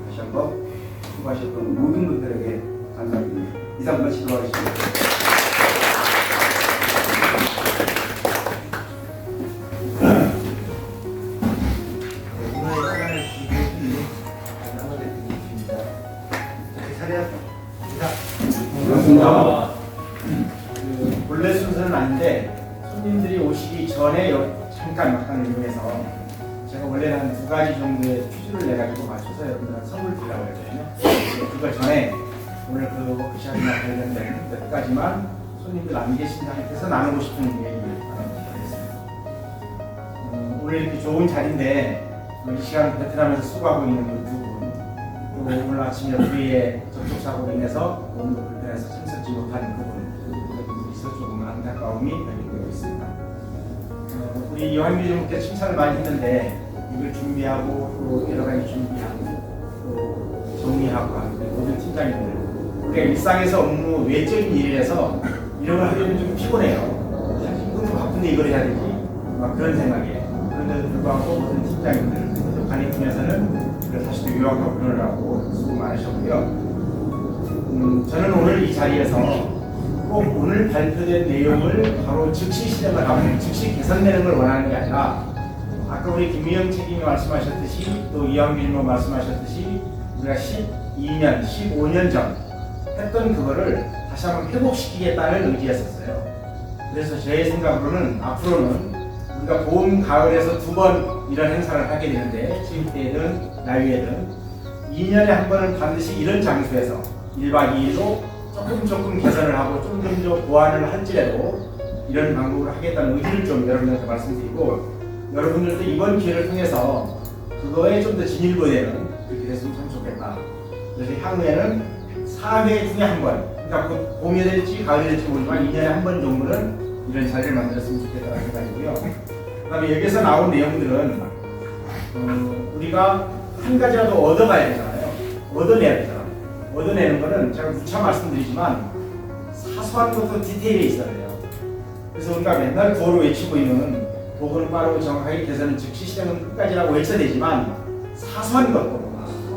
다시 한번 수고하셨던 모든 분들에게 감사드립니다. 이상 마치도록 하겠습니다. 오늘 시간을 주신 남은 대표님이십니다. 자리하세요. 고맙습니다. 본래 순서는 아닌데 손님들이 오시기 전에 잠깐 이용해서 제가 원래는 한 2가지 정도의 퀴즈를 내가지고 맞춰서 여러분들한테 선물 드리려고 했거든요. 그거 전에 오늘 그 워크숍이나 관련된 몇 가지만 손님들 안 계신 상태에서 나누고 싶은 얘기를 하겠습니다. 오늘 이렇게 좋은 자리인데 이 시간 베트남에서 수고하고 있는 두 분, 또 오늘 아침 12시에 접촉사고로 인해서 몸도 불편해서 참석지 못하는 그분, 있어 조금 안타까움이 여기고 있습니다. 우리 요한규 전무께 칭찬을 많이 했는데 이걸 준비하고 또 여러 가지 준비하고 또 정리하고 하는 모든 팀장님들 우리가 일상에서 업무 외적인 일에서 이런 걸 하기는 좀 피곤해요. 이것도 바쁜데 이걸 해야 되지 막 그런 생각이에요. 그런데도 불구하고 모든 팀장님들 관리팀에서는 그걸 다시 또 요약하고 그러느라고 수고 많으셨고요. 저는 오늘 이 자리에서 꼭 오늘 발표된 내용을 바로 즉시 실행을 하고 즉시 개선되는 걸 원하는 게 아니라 아까 우리 김미영 책임이 말씀하셨듯이 또 이왕규 일모 말씀하셨듯이 우리가 12년, 15년 전 했던 그거를 다시 한번 회복시키겠다는 의지였었어요. 그래서 제 생각으로는 앞으로는 우리가 봄, 가을에서 2번 이런 행사를 하게 되는데 체육대회든 야유회든 2년에 한 번은 반드시 이런 장소에서 1박 2일로 조금 개선을 하고 좀 더 보완을 할지라도 이런 방법으로 하겠다는 의지를 좀 여러분들한테 말씀드리고 여러분들도 이번 기회를 통해서 그거에 좀 더 진일보되는 그렇게 됐으면 참 좋겠다. 그래서 향후에는 4회 중에 한 번, 그러니까 봄이 될지 가을이 될지 모르지만 2년에 한 번 정도는 이런 자리를 만들었으면 좋겠다는 생각이고요. 그 다음에 여기서 나온 내용들은 우리가 한 가지라도 얻어가야 되잖아요. 얻어내야 되잖아요. 얻어내는 거는 제가 누차 말씀드리지만 사소한 것도 디테일에 있어야 돼요. 그래서 우리가 맨날 구호로 외치고 있는 보고는 빠르고 정확하게 개선은 즉시 실행은 끝까지라고 외쳐야 되지만 사소한 것도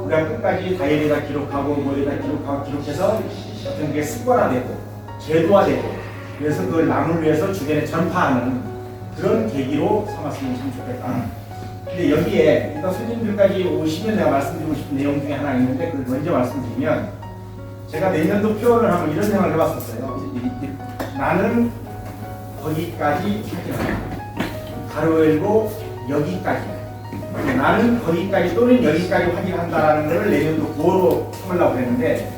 우리가 끝까지 다이어리에다 기록하고 뭐에다 기록해서 어떤 게 습관화되고 제도화되고 그래서 그걸 남을 위해서 주변에 전파하는 그런 계기로 삼았으면 참 좋겠다. 근데 여기에 일단 손님들까지 오시면 내가 말씀드리고 싶은 내용 중에 하나 있는데 그걸 먼저 말씀드리면 제가 내년도 표현을 하면 이런 생각을 해봤었어요. 나는 거기까지 확인한다. 가로 열고 여기까지. 나는 거기까지 또는 여기까지 확인한다라는 걸 내년도 구호로 삼으려고 했는데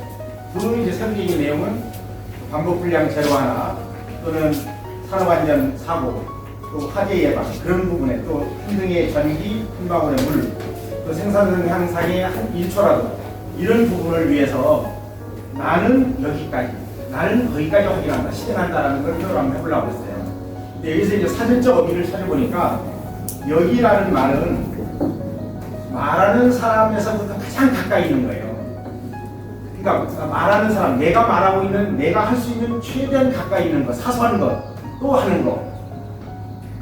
그러면 이제 설계적인 내용은 반복 불량 제로하나 또는 산업안전 사고 또 화재 예방 그런 부분에 또 한 등의 전기, 한 방울의 물, 또 생산성 향상의 한 1초라도 이런 부분을 위해서 나는 여기까지, 나는 거기까지 확인한다, 실행한다라는 걸 표현을 한번 해보려고 했어요. 근데 여기서 이제 사전적 의미를 찾아보니까 여기라는 말은 말하는 사람에서부터 가장 가까이 있는 거예요. 그러니까 말하는 사람, 내가 말하고 있는, 내가 할 수 있는 최대한 가까이 있는 것, 사소한 것, 또 하는 것.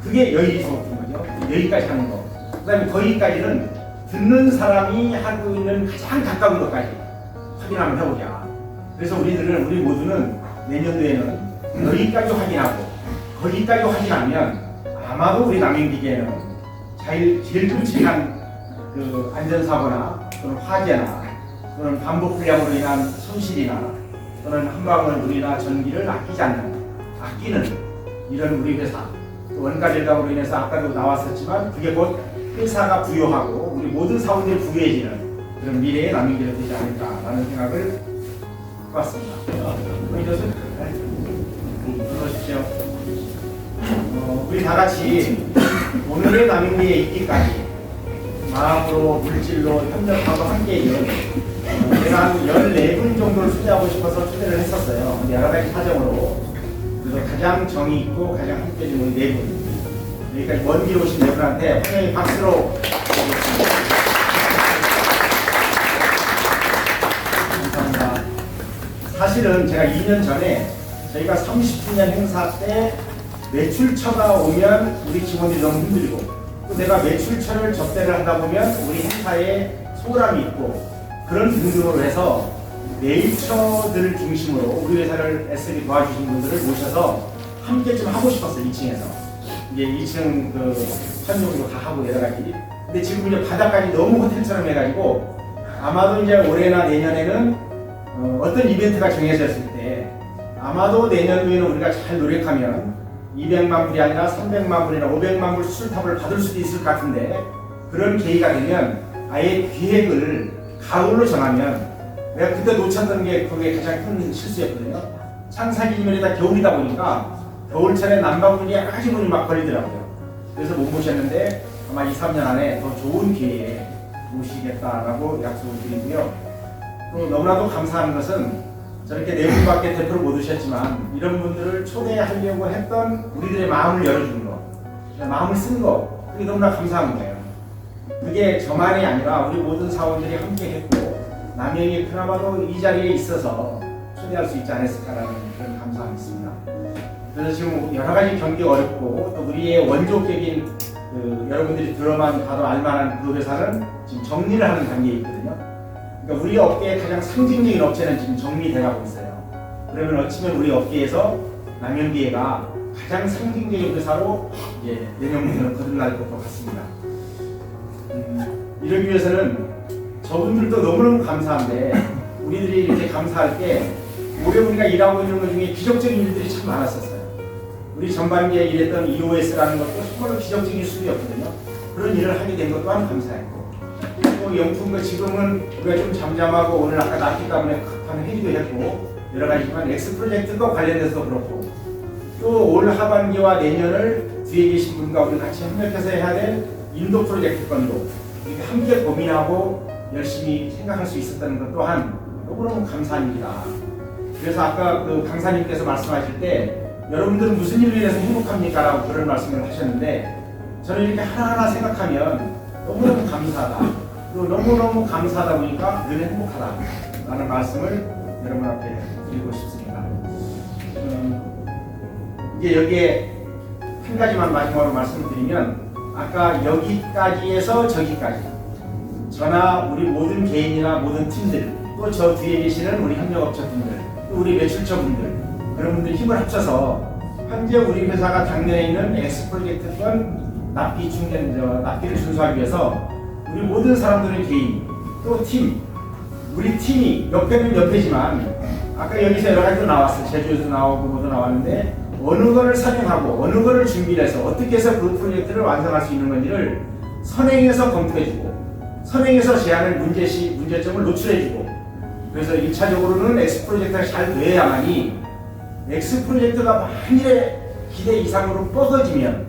그게 여기서 오는 거죠. 여기까지 하는 거. 그 다음에 거기까지는 듣는 사람이 하고 있는 가장 가까운 것까지 확인 한번 해보자. 그래서 우리 모두는 내년도에는 여기까지 확인하고 거기까지 확인하면 아마도 우리 남행기계는 제일 끔찍한 그 안전사고나 또는 화재나 또는 반복 불량으로 인한 손실이나 또는 한 방울 물이나 전기를 아끼는 이런 우리 회사 또 원가 절감으로 인해서 아까도 나왔었지만 그게 곧 회사가 부유하고 우리 모든 사원들이 부유해지는 그런 미래의 남행기가 되지 않을까라는 생각을 해봤습니다. 이것은 들어오십시오. 우리 다 같이 오늘의 남행기에 있기까지 마음으로 물질로 협력하고 함께 제가 한 14분 정도를 초대하고 싶어서 초대를 했었어요. 근데 여러 가지 사정으로 그래서 가장 정이 있고 가장 함께 해준 우리 4분 여기까지 먼 길 오신 4분한테 환영의 박수로 감사합니다. 사실은 제가 2년 전에 저희가 30주년 행사 때 매출처가 오면 우리 직원들이 너무 힘들고 또 내가 매출처를 접대를 하다 보면 우리 행사에 소홀함이 있고 그런 등등으로 해서 매출처들을 중심으로 우리 회사를 애쓰게 도와주신 분들을 모셔서 함께 좀 하고 싶었어요. 2층에서 이제 2층 그 천정도 다 하고 내려가기. 근데 지금 이제 바닥까지 너무 호텔처럼 해가지고 아마도 이제 올해나 내년에는 어떤 이벤트가 정해졌을 때 아마도 내년 후에는 우리가 잘 노력하면 200만 불이 아니라 300만 불이나 500만 불 수술탑을 받을 수도 있을 것 같은데 그런 계기가 되면 아예 기획을 가을로 정하면 내가 그때 놓쳤던 게 그게 가장 큰 실수였거든요. 창사기념일이 다 겨울이다 보니까 겨울철에 난방분이 여러 가지 분이 막 걸리더라고요. 그래서 못 모셨는데 아마 2, 3년 안에 더 좋은 기회에 모시겠다라고 약속을 드리고요. 또 너무나도 감사한 것은 저렇게 4분밖에 대표를 못 오셨지만 이런 분들을 초대하려고 했던 우리들의 마음을 열어주는 거, 마음을 쓴 거, 그게 너무나 감사한 거예요. 그게 저만이 아니라 우리 모든 사원들이 함께 했고 남영이 그나마도 이 자리에 있어서 초대할 수 있지 않았을까라는 그런 감사함이 있습니다. 그래서 지금 여러 가지 경기 어렵고 또 우리의 원조격인 여러분들이 들어만 봐도 알만한 그 회사는 지금 정리를 하는 단계에 있거든요. 그러니까 우리 업계의 가장 상징적인 업체는 지금 정리돼가고 있어요. 그러면 어찌면 우리 업계에서 남영기회가 가장 상징적인 회사로 이제 내년부터는 거듭날 것도 같습니다. 이러기 위해서는 저분들도 너무너무 감사한데 우리들이 이렇게 감사할 때 올해 우리가 일하고 있는 것 중에 기적적인 일들이 참 많았었어요. 우리 전반기에 일했던 EOS라는 것도 정말로 기적적인 수리였거든요. 그런 일을 하게 된 것 또한 감사했고 또 영풍도 지금은 우리가 좀 잠잠하고 오늘 아까 납기 때문에 급한 회의도 했고 여러 가지지만 X 프로젝트도 관련돼서 그렇고 또 올 하반기와 내년을 뒤에 계신 분과 우리 같이 협력해서 해야 될 인도 프로젝트 건도 이렇게 함께 고민하고 열심히 생각할 수 있었다는 것 또한 너무너무 감사한 일이다. 그래서 아까 그 강사님께서 말씀하실 때 여러분들은 무슨 일을 위해서 행복합니까? 라고 그런 말씀을 하셨는데 저는 이렇게 하나하나 생각하면 너무너무 감사하다. 또 너무너무 감사하다 보니까 늘 행복하다 라는 말씀을 여러분 앞에 드리고 싶습니다. 이제 여기에 한 가지만 마지막으로 말씀드리면 아까 여기까지에서 저기까지 저나 우리 모든 개인이나 모든 팀들 또 저 뒤에 계시는 우리 협력업체분들 또 우리 매출처분들 그런 분들이 힘을 합쳐서 현재 우리 회사가 당면에 있는 X 프로젝트건 납기 충전 납기를 준수하기 위해서 우리 모든 사람들의 개인 또 팀 우리 팀이 옆에는 옆에지만 아까 여기서 여러 가지도 나왔어요. 제주에서 나오고 뭐도 나왔는데 어느 거를 선행하고 어느 거를 준비를 해서 어떻게 해서 그 프로젝트를 완성할 수 있는 건지를 선행해서 검토해주고 선행해서 제안을 문제점을 노출해주고 그래서 1차적으로는 X 프로젝트가 잘 돼야만이 X 프로젝트가 만일에 기대 이상으로 뻗어지면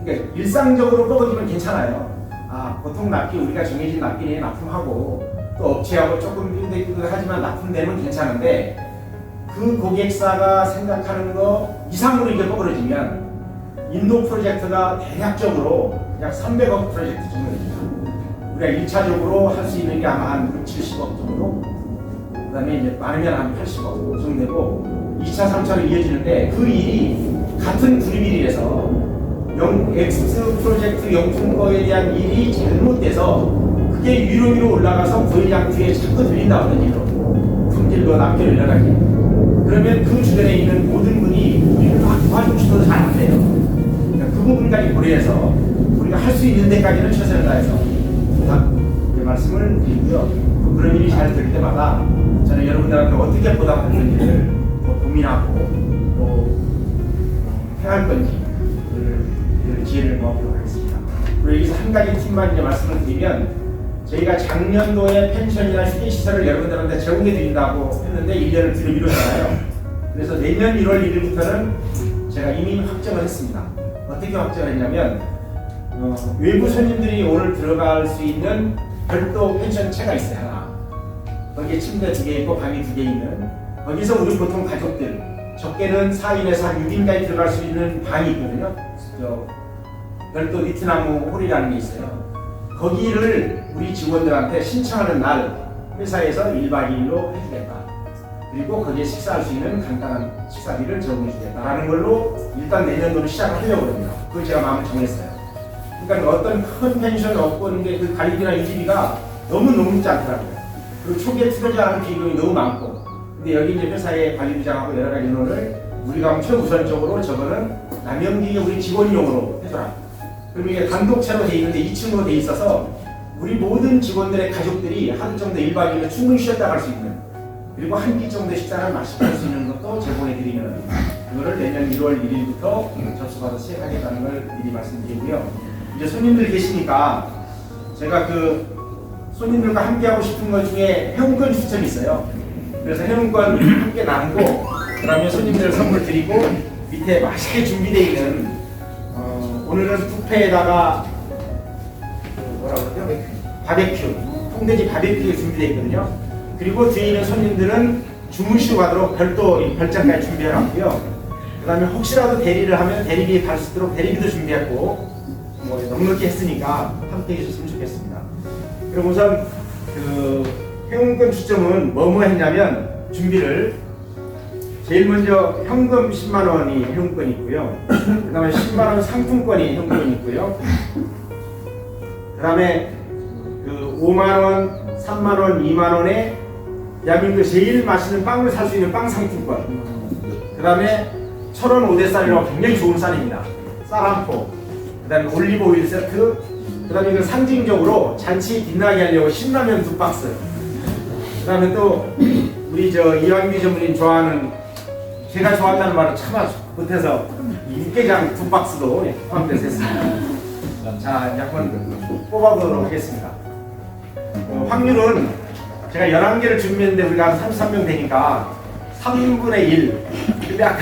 그러니까 일상적으로 뻗어지면 괜찮아요. 아 보통 납기 우리가 정해진 납기에 납품하고 또 업체하고 조금 하지만 납품되면 괜찮은데 그 고객사가 생각하는 거 이상으로 이게 뻗어지면 인도 프로젝트가 대략적으로 약 300억 프로젝트 정도 됩니다. 우리가 1차적으로 할 수 있는 게 아마 한 70억 정도 그 다음에 이제 많으면 한 80억 정도 되고 2차, 3차로 이어지는데 그 일이 같은 그룹일이라서 X 프로젝트 영풍거에 대한 일이 잘못돼서 그게 위로 올라가서 부회장 뒤에 자꾸 들린다 어떤 일로 품질도 납기로 일어나게 그러면 그 주변에 있는 모든 분이 우리를 막 도와주고 싶어도 잘 안 돼요. 그러니까 그 부분까지 고려해서 우리가 할 수 있는 데까지는 최선을 다해서 그 말씀을 드리고요. 또 그런 일이 잘 될 때마다 저는 여러분들한테 어떻게 보답하는지를 고민하고 또 행할 건지 그 지혜를 모아보도록 하겠습니다. 그리고 여기서 한 가지 팁만 이제 말씀을 드리면, 저희가 작년도에 펜션이나 휴게시설을 여러분들한테 제공해 드린다고 했는데 1년을 뒤로 미뤘잖아요. 그래서 내년 1월 1일부터는 제가 이미 확정을 했습니다. 어떻게 확정을 했냐면 외부 손님들이 오늘 들어갈 수 있는 별도 펜션체가 있어요. 하나. 거기에 침대 2개 있고 방이 2개 있는, 거기서 우리 보통 가족들 적게는 4인에서 한 6인까지 들어갈 수 있는 방이 있거든요. 별도 니트나무 홀이라는 게 있어요. 거기를 우리 직원들한테 신청하는 날 회사에서 1박 2일로 해주겠다. 그리고 거기에 식사할 수 있는 간단한 식사비를 제공해 주겠다라는 걸로 일단 내년도는 시작을 하려고 합니다. 그걸 제가 마음을 정했어요. 그러니까 어떤 큰 펜션 없고 있는데 그 가리비나 유지비가 너무 녹지 않더라고요. 그리고 초기에 투자하는 비용이 너무 많고, 근데 여기 이제 회사의 관리부장하고 여러 가지 인원을 우리가 최우선적으로 저거는 남영기에 우리 직원용으로 해줘라. 그리고 이게 단독체로 돼 있는데 2층으로 돼 있어서 우리 모든 직원들의 가족들이 하루 정도 1박 2일에 충분히 쉬었다 갈 수 있는, 그리고 한 끼 정도의 식사를 맛있게 할 수 있는 것도 제공해드리는, 그거를 내년 1월 1일부터 접수받아 시작하겠다는 걸 미리 말씀드리고요. 이제 손님들 계시니까 제가 그 손님들과 함께 하고 싶은 것 중에 회원권 추첨이 있어요. 그래서 회원권 함께 나누고, 그다음에 손님들 선물 드리고, 밑에 맛있게 준비되어 있는 오늘은 뷔페에다가 뭐라고 그러죠? 바베큐, 통돼지 바베큐가 준비되어 있거든요. 그리고 뒤에 있는 손님들은 주무시고 가도록 별도 별장까지 준비해놨고요. 그 다음에 혹시라도 대리를 하면 대리비 갈 수 있도록 대리비도 준비했고, 뭐 넉넉히 했으니까 함께 해주셨으면 좋겠습니다. 그럼 우선 그 회원권 추첨은 뭐뭐 했냐면, 준비를 제일 먼저 현금 10만 원이 회원권이 있고요. 그 다음에 10만 원 상품권이 회원권이 있고요. 그 다음에 그 5만 원, 3만 원, 2만 원에 대한민국 제일 맛있는 빵을 살 수 있는 빵 상품권. 그 다음에 1,000원 5대 쌀이라고 굉장히 좋은 쌀입니다. 쌀 한 포. 그 다음에 올리브 오일 세트. 그 다음에 그 상징적으로 잔치 빛나게 하려고 신라면 2박스. 그 다음에 또 우리 이왕규 전무님 좋아하는, 제가 좋아한다는 말을 참아 못해서 육개장 2박스도 포함돼서 했습니다. 자, 약간 뽑아보도록 하겠습니다. 확률은 제가 11개를 준비했는데 우리가 한 33명 되니까 3분의 1. 근데 아까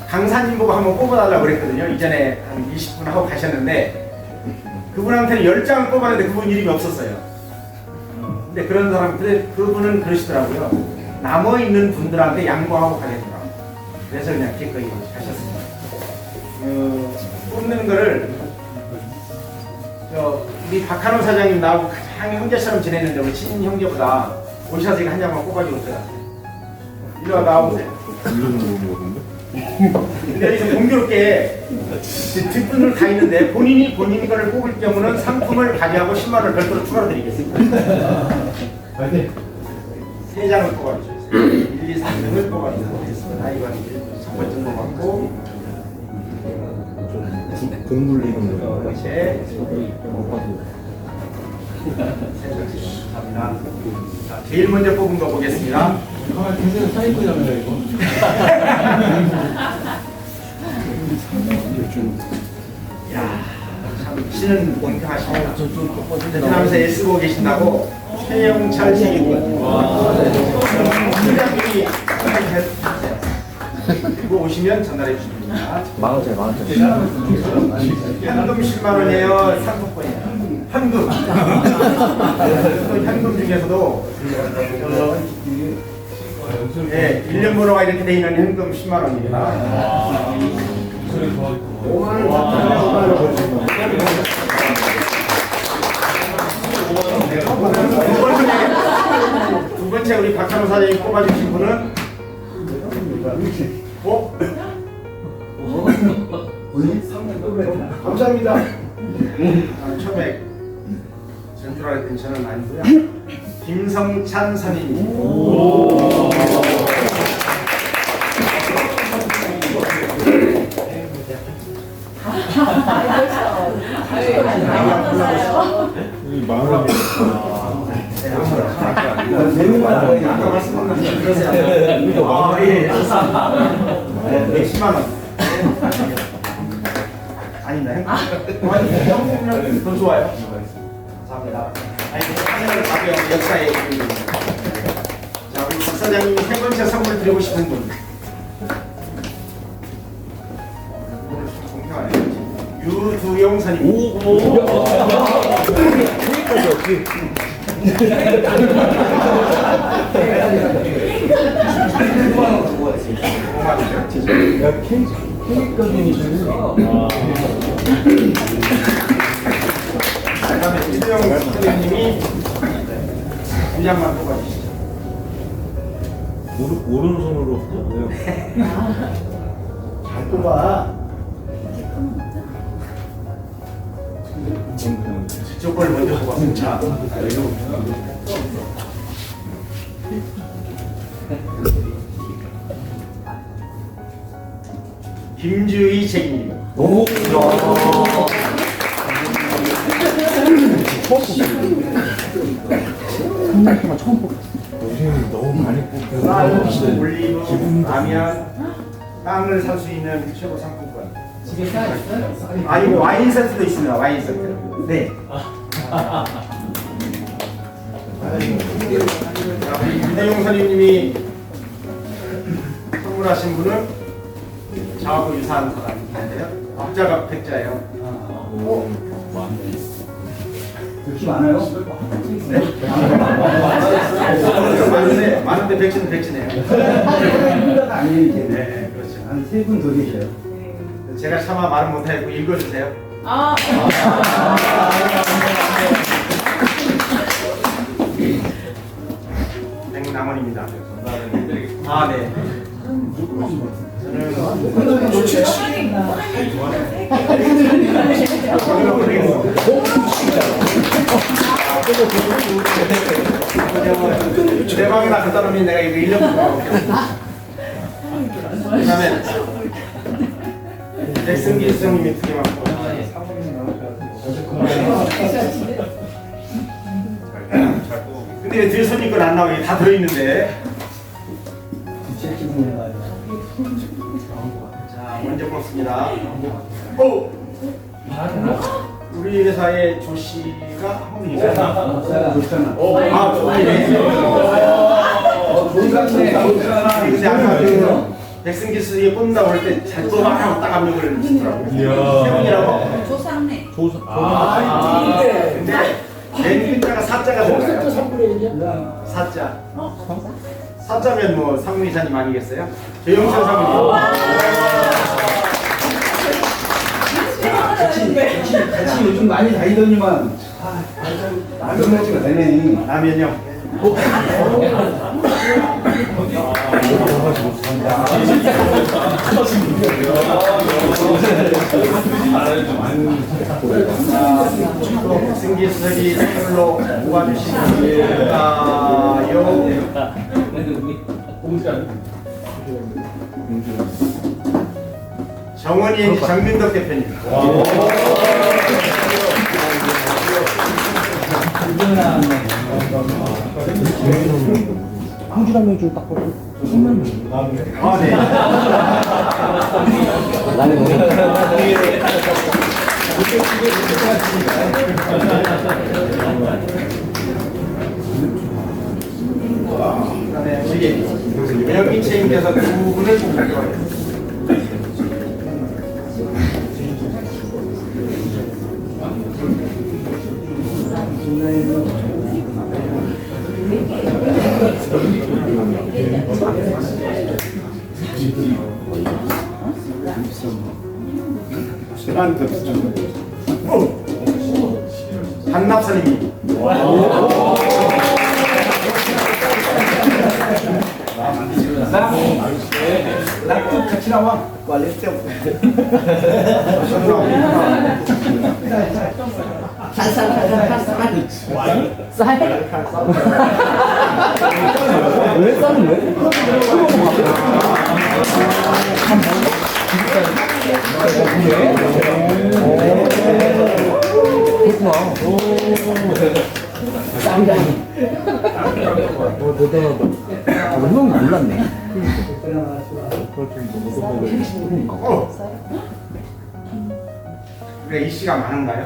강사님 보고 한번 뽑아달라고 그랬거든요. 이전에 한 20분 하고 가셨는데 그분한테는 10장을 뽑았는데 그분 이름이 없었어요. 근데 그런 사람, 그분은 그러시더라고요. 남아있는 분들한테 양보하고 가겠더라고요. 그래서 그냥 기꺼이 하셨습니다. 뽑는 거를 우리 박한호 사장님 나하고 가장 형제처럼 지냈는데 우리 친인 형제보다 오셔서 이거 한 장만 뽑아주고 있더라고요. 이리 와 나와보세요. 근데 좀 공교롭게 뒷분을 가 있는데 본인이 본인 거를 뽑을 경우는 상품을 가져가고 10만 원을 별도로 추가로 드리겠습니다. 3장을 뽑아주세요. 1, 2, 3등을 뽑아주세요. 이거 첫 번째 뽑았고, 공물리는 거. 이제 감사합니다. 자, 제일 먼저 뽑은 거 보겠습니다. 계속 사이코잖아요 이거. 야, 참 신은 공평하십니다. 베트남에서 애쓰고 계신다고 최영철 책임군. 팀장님이 그리고 오시면 전달해 주십니다. 만원짜리. 현금 10만 원이에요. 상품권이에요. 현금. 현금 중에서도 네, 1년 번호가 이렇게 돼 있는 현금 10만 원입니다. 5만 원. 두 번째 우리 박찬호 사장님이 뽑아주신 분은 감사합니다. 처음에 전줄 알았더니 저는 아니고요. 김성찬 선임입니다. 아까 말씀하신 그러세요. 예. 네, 10만 원. 아닌가요? 형님은 더 좋아요. 감사합니다. 아니, 하늘을 가벼운 역사의 일입니다. 자, 우리 박사장님 세 번째 선물 드리고 싶은 분. 공평 안 해야지. 유두용 선임. 그다음에 유두용 선생님이 한 장만 뽑아주시죠. 오른손으로 잘 뽑아. 저쪽 걸 먼저 뽑았으면 자. 김주희 책임님. 오. 쌀, 올리브, 라면, 빵을 살 수 있는 최고 상품권. 집에 쌀 있어요? 아니 와인 세트도 있습니다. 와인 세트. 네. 자, 우리 유대용 선생님이 선물하신 분은 저하고 유사한 사람인데요. 앞자가 백자예요. 그렇게 많아요? 많은데 백지는 백지네요. 한가가 아니에요 이게. 네, 그렇죠. 한 세 분 더 계셔요. 제가 차마 말은 못하고 읽어주세요. 백남원입니다. 아, 네. 내 방에나 갖다 놓으면 내가 이거 1년 동안 먹겠습니다. 그 다음에 백승기 수장님이 두 개 맞고 근데 왜 뒤에 손님 건 안 나오고 이게 다 들어있는데. 자, 먼저 뽑습니다. 오! 우리 회사의 조 씨가 한 분이세요? 좋잖아. 아, 조이네. 근데 아까 그 백승기 수장이 뽑는다고 할 때 잘 뽑아라고 딱 압력을 주더라고요. 세 분이라고? 조상래. 근데 맨 끝자가 사자가 들어가요. 사자. 사자면 뭐 상무이사님 아니겠어요? 조영천 사무님. 같이 요즘 많이 다니더니만 라면 먹지가 되네. 라면요. 승기 수석이 선물로 뽑아주시는가요? 정원이 장민덕 대표님. 황주라면 좀 딱 보고. 아, 네. 그다음에 저기 매형기체님께서 두 분을 뽑으려고 한납선입니다. 낙도 같이 나와. 왜 싸는 거야? 그렇구나. 짱이다니. 대단하다. 형 몰랐네. 그래 이 씨가 많은가요?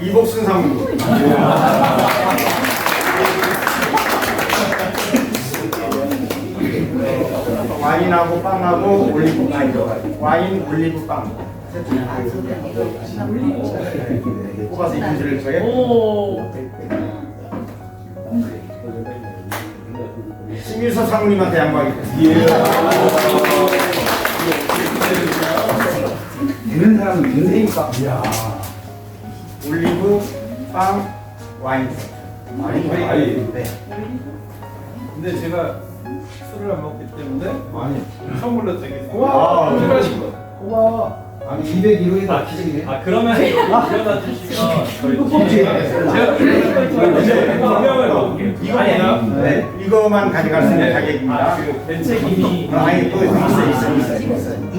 이복순 사모님. 와인하고 빵하고 올리브 빵 와인 올리브 빵 뽑아서 입금 드릴 거예요. 심유서 사모님한테 양보하겠습니다. 되는 사람은 되니까. 올리브 빵 와인 와인 네. 근데 제가 술을 안 먹기 때문에 선물로 드리겠습니다. 와. 필요하신 거. 고마워. 아니 201호에다 기적이네. 그러면 일어나 주시면 제가 분명을 넣을게요. 이거만 네. 이거만 가져갈 수 있는 가격입니다. 대책임이 아니 또 있어.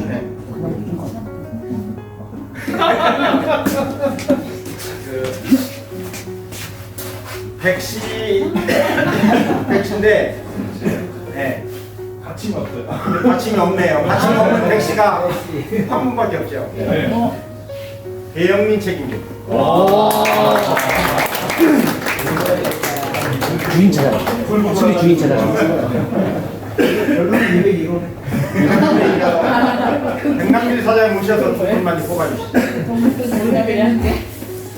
네. 백시인데 네. 받침이 없어요. 받침이 없네요. 받침이 없는 백시가 한 분밖에 없죠. 배영민 책임님. 주인 찾아라. 술이 주인 찾아라. 결론은 201호네. 백남길 사장 모셔서 두 분만 뽑아주시죠.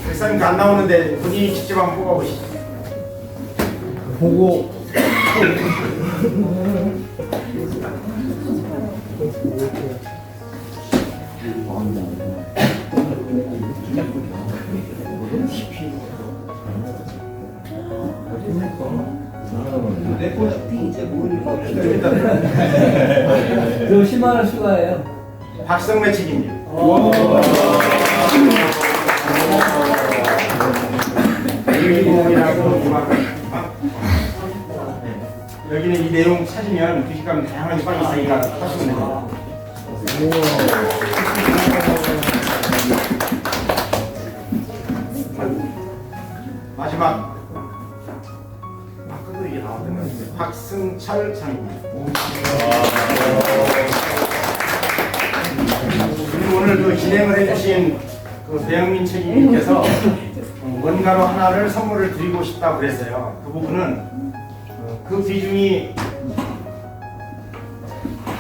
백사님 안 나오는데 본인이 직접 한번 뽑아보시죠. 보고 저 10만원 추가해요. 박성래 책임님. 여기는 이 내용 찾으면 규칙감 다양하게 빨리 있으니까 하시면 됩니다. 마지막 아까도 이게 나왔던 것 같은데 박승철 장님. 그리고 오늘 그 진행을 해주신 그 배영민 책임님께서 원가로 하나를 선물을 드리고 싶다고 그랬어요. 그 부분은 그 비중이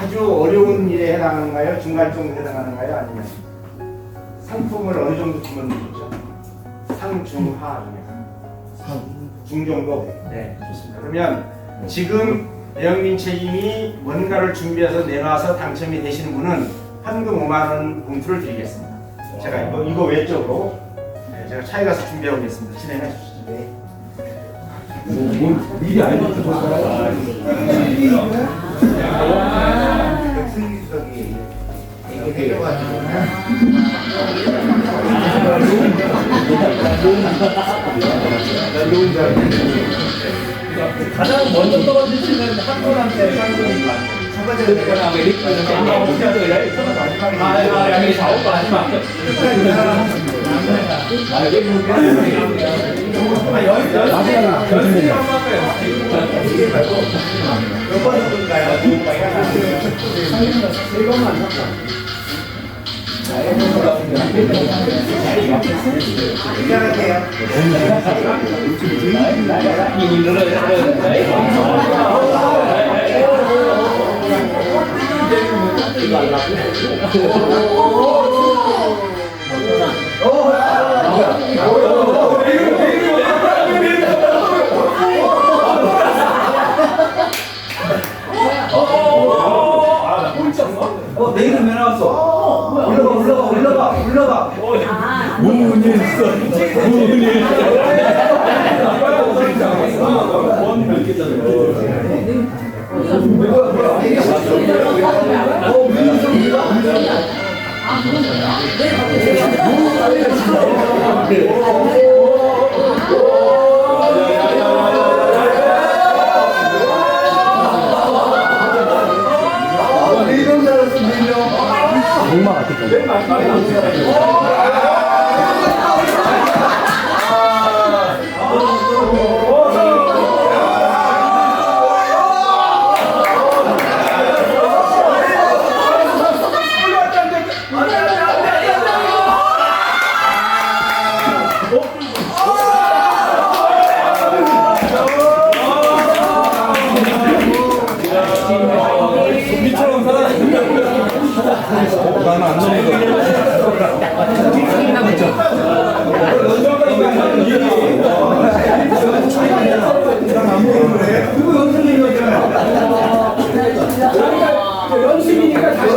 아주 어려운 일에 해당하는가요? 중간 정도 해당하는가요? 아니면 상품을 어느 정도 주면 좋죠? 상중하 중정도? 네, 좋습니다. 그러면 지금 배영민 책임이 뭔가를 준비해서 내놔서 당첨이 되시는 분은 현금 5만 원 봉투를 드리겠습니다. 제가 이거 외적으로 제가 차에 가서 준비하고 있겠습니다. 진행해 주시죠. 네. 미리 알고 있었어요. 승리수석이 이거 해줘가지고 가장 먼저 떨어지시는 한 분한테 상금이 첫 번째 내가 여기 좌우 마지막 몇번 정도인가요? 미안할게요. 내 이름 왜 나왔어? 올라가. 문이 있어. 정말 연습이니까 다시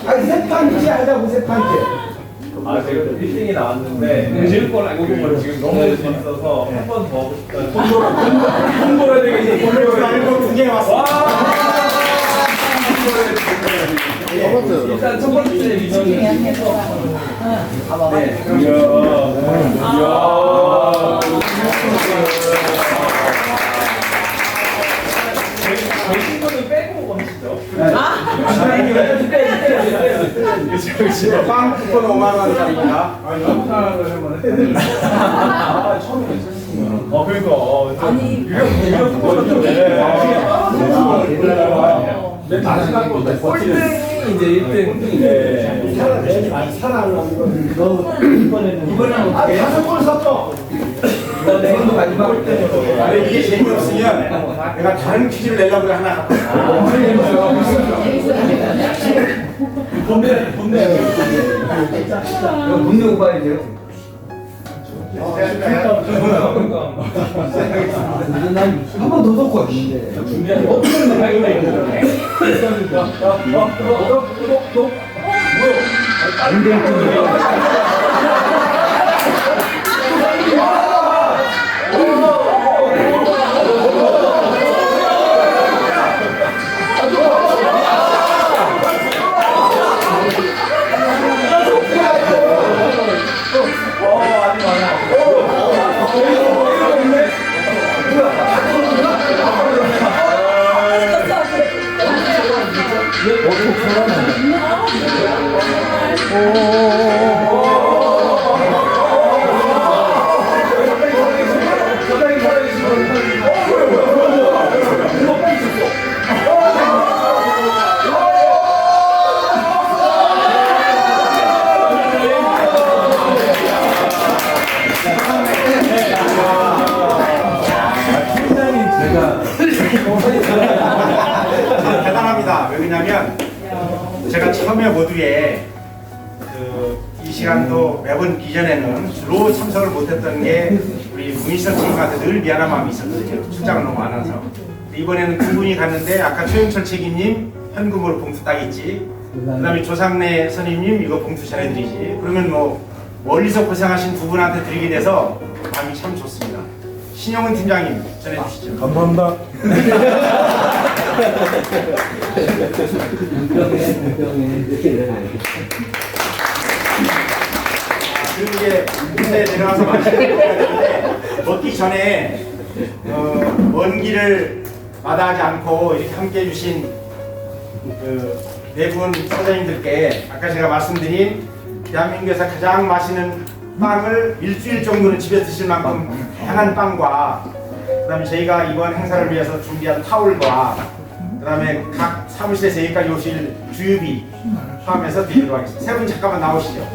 아니 세 판지 하자고 세 판지. 아, 제가 1등이 나왔는데 질 걸 알고 있는 건 지금 너무 재밌어서 한 번 더 하고 싶다. 홍보를 해야 되겠지. 오늘 알고 두개 왔어. 일단 첫 번째 미션이 네. 저희 친구는 빼고 하시죠. 빵 쿠폰 5만 원짜리입니다. 영상을 한번 해드릴게요. 처음에 괜찮습니다. 그러니까. 아니, 유령 쿠폰은 좀 마지막 거 꼴등이 이제 1등. 이번에는 어떻게? 다섯 골 샀어. 이번도 마지막 꼴등으로. 아니 이게 재미없으면 내가 다른 퀴즈를 내려고 그래 하나 갖고 돈 내고 봐야 돼요. 한 번 더 넣고 왔는데. 준비한 거 없는 대단합니다. 왜냐면 제가 처음에 모두에 이 시간도 매번 기존에는 주로 참석을 못했던 게 우리 문희석 친구한테 늘 미안한 마음이 있었거든요. 출장을 너무 안 와서. 이번에는 두 분이 갔는데 아까 최영철 책임님 현금으로 봉투 따겠지. 그 다음에 조상래 선임님 이거 봉투 전해드리지. 그러면 뭐 멀리서 고생하신 두 분한테 드리게 돼서 마음이 참 좋습니다. 신영은 팀장님 전해주시죠. 감사합니다. 그리고 이제 군대에 내려가서 맛있는 거 먹어야 되는데 먹기 전에 먼 길을 마다하지 않고 이렇게 함께 해주신 그 네 분 선생님들께 아까 제가 말씀드린 대한민국에서 가장 맛있는 빵을 일주일 정도는 집에 드실 만큼 다양한 빵과 그 다음에 저희가 이번 행사를 위해서 준비한 타올과 그 다음에 각 사무실에서 여기까지 오실 주유비 포함해서 드리도록 하겠습니다. 세 분 잠깐만 나오시죠.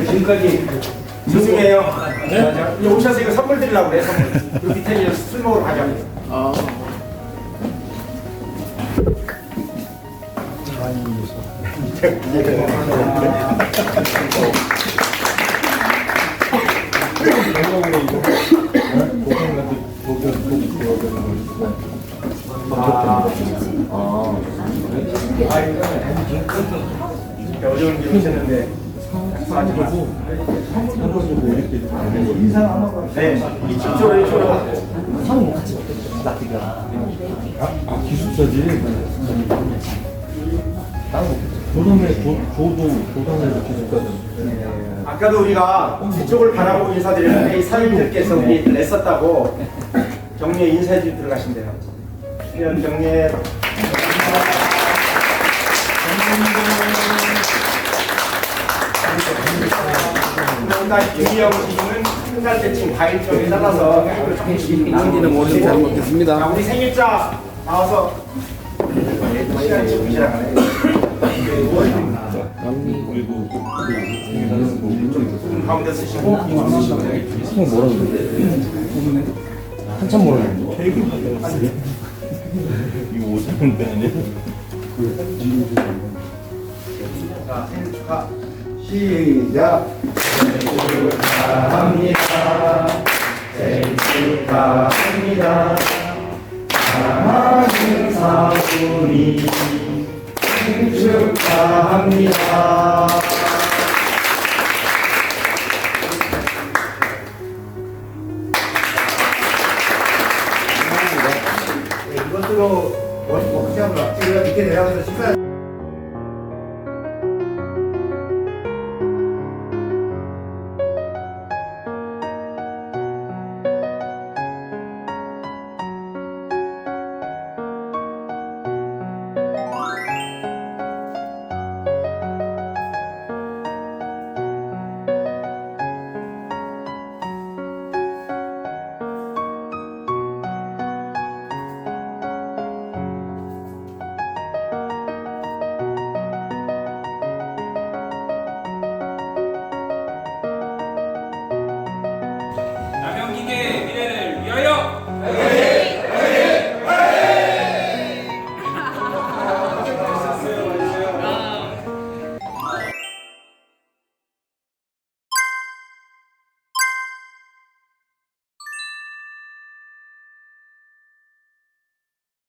지금까지 죄송해요. 네? 오셔서 이거 선물 드리려고 그래, 선물. 그 밑에 이제 술 먹으러 가자고. 어려운 게 오셨는데 네, 이쪽으로 기숙사지. 조선에 기숙사는. 아까도 우리가 이쪽을 바라보고 인사드렸는데 이 사장님들께서 우리 애썼다고 격려에 인사해 주고 들어가신대요. 수년 경례. 김희영 씨는 한 달 때쯤 과일종에 잘라서 nandi는 모르는 잘 먹겠습니다. 자, 우리 생일자 나와서 시간이 조금 지나가네. 가운데 쓰시고 한참 모르는데. 자, 생일 축하. 시작. 축하합니다. 생일 축하합니다. 사랑하는 사부님 생일 축하합니다. 이것으로 워크숍을 앞뒤로 밑에 내려가서 식사